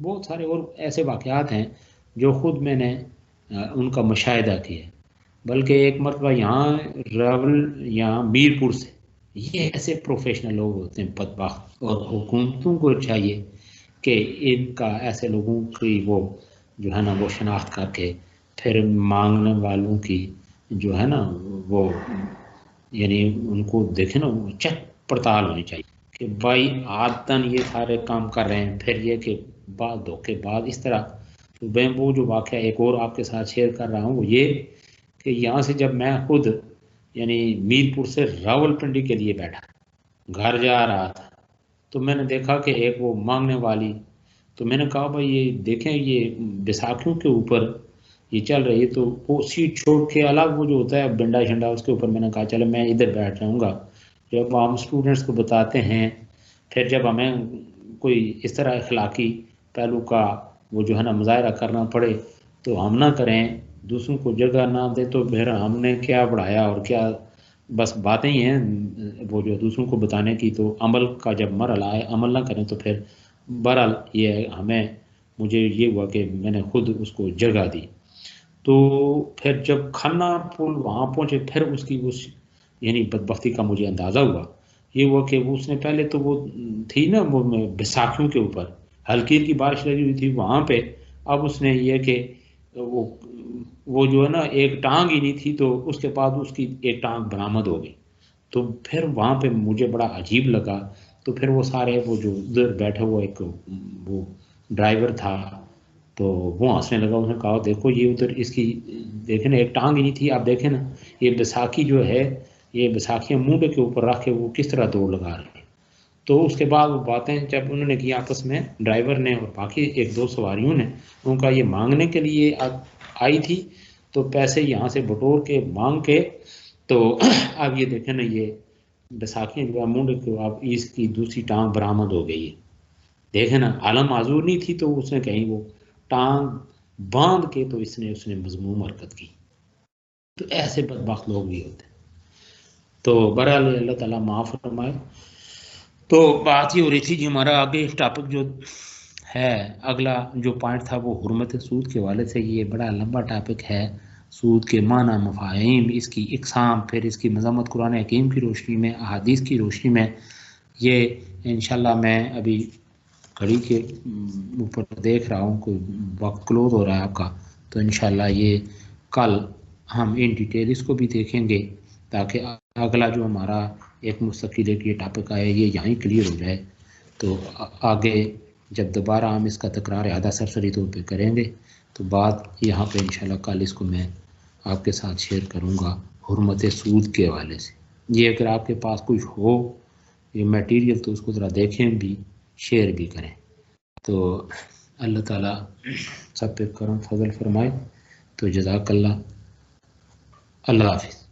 بہت سارے اور ایسے واقعات ہیں جو خود میں نے ان کا مشاہدہ کیا. بلکہ ایک مرتبہ یہاں راول یا میرپور سے یہ ایسے پروفیشنل لوگ ہوتے ہیں بدبخت, اور حکومتوں کو چاہیے کہ ان کا ایسے لوگوں کی وہ جو ہے نا وہ شناخت کر کے پھر مانگنے والوں کی جو ہے نا وہ یعنی ان کو دیکھیں نا چیک پڑتال ہونی چاہیے کہ بھائی عادتاً یہ سارے کام کر رہے ہیں. پھر یہ کہ بعد دھوکے بعد اس طرح وہ جو واقعہ ایک اور آپ کے ساتھ شیئر کر رہا ہوں وہ یہ کہ یہاں سے جب میں خود یعنی میرپور سے راول پنڈی کے لیے بیٹھا گھر جا رہا تھا تو میں نے دیکھا کہ ایک وہ مانگنے والی, تو میں نے کہا بھائی یہ دیکھیں یہ بیساکھیوں کے اوپر یہ چل رہی ہے, تو وہ سیٹ چھوڑ کے الگ وہ جو ہوتا ہے ڈنڈا شنڈا اس کے اوپر میں نے کہا چلو میں ادھر بیٹھ جاؤں گا. جب ہم اسٹوڈنٹس کو بتاتے ہیں پھر جب ہمیں کوئی اس طرح اخلاقی پہلو کا وہ جو ہے نا مظاہرہ کرنا پڑے تو ہم نہ کریں, دوسروں کو جگہ نہ دے, تو پھر ہم نے کیا بڑھایا اور کیا بس باتیں ہی ہیں وہ جو دوسروں کو بتانے کی. تو عمل کا جب مرحلہ آئے عمل نہ کریں تو پھر بہرحال یہ مجھے یہ ہوا کہ میں نے خود اس کو جگہ دی. تو پھر جب کھنا پل وہاں پہنچے پھر اس کی یعنی بدبختی کا مجھے اندازہ ہوا. یہ ہوا کہ اس نے پہلے تو وہ تھی نا وہ بیساکھیوں کے اوپر ہلکی ہلکی بارش لگی ہوئی تھی وہاں پہ. اب اس نے یہ کہ وہ جو ہے نا ایک ٹانگ ہی نہیں تھی, تو اس کے بعد اس کی ایک ٹانگ برآمد ہو گئی. تو پھر وہاں پہ مجھے بڑا عجیب لگا. تو پھر وہ سارے وہ جو ادھر بیٹھا ہوا ایک وہ ڈرائیور تھا تو وہ ہنسنے لگا. اس نے کہا دیکھو یہ ادھر اس کی دیکھیں نا ایک ٹانگ ہی نہیں تھی, آپ دیکھیں نا یہ بیساکھی جو ہے یہ بیساکھیاں منڈے کے اوپر رکھ کے وہ کس طرح دوڑ لگا رہے ہیں. تو اس کے بعد وہ باتیں جب انہوں نے کی آپس میں ڈرائیور نے اور باقی ایک دو سواریوں نے, ان کا یہ مانگنے کے لیے آئی تھی تو پیسے یہاں سے بٹور کے مانگ کے, تو اب یہ دیکھیں نا یہ بیساکھیاں جو ہے منڈے کے اب اس کی دوسری ٹانگ برآمد ہو گئی ہے. دیکھیں نا عالم معذور نہیں تھی تو اس نے کہیں وہ ٹانگ باندھ کے تو اس نے مذموم حرکت کی. تو ایسے بدبخت لوگ بھی ہوتے ہیں. تو بہرحال اللہ تعالیٰ معاف فرمائے. تو بات یہ ہو رہی تھی جی ہمارا آگے ٹاپک جو ہے اگلا جو پوائنٹ تھا وہ حرمت سود کے حوالے سے. یہ بڑا لمبا ٹاپک ہے. سود کے معنی مفاہیم, اس کی اقسام, پھر اس کی مذمت قرآن حکیم کی روشنی میں, احادیث کی روشنی میں. یہ انشاءاللہ میں ابھی گھڑی کے اوپر دیکھ رہا ہوں کوئی وقت کلوز ہو رہا ہے آپ کا, تو انشاءاللہ یہ کل ہم ان ڈیٹیل اس کو بھی دیکھیں گے تاکہ اگلا جو ہمارا ایک مستقل ایک یہ ٹاپک آئے یہ یہیں کلیئر ہو جائے. تو آگے جب دوبارہ ہم اس کا تکرار اعادہ سرسری طور پہ کریں گے تو بات یہاں پہ انشاءاللہ کل اس کو میں آپ کے ساتھ شیئر کروں گا حرمت سود کے حوالے سے. یہ اگر آپ کے پاس کچھ ہو یہ میٹیریل تو اس کو ذرا دیکھیں بھی، شیئر بھی کریں. تو اللہ تعالیٰ سب پہ کرم فضل فرمائے. تو جزاک اللہ. اللہ حافظ.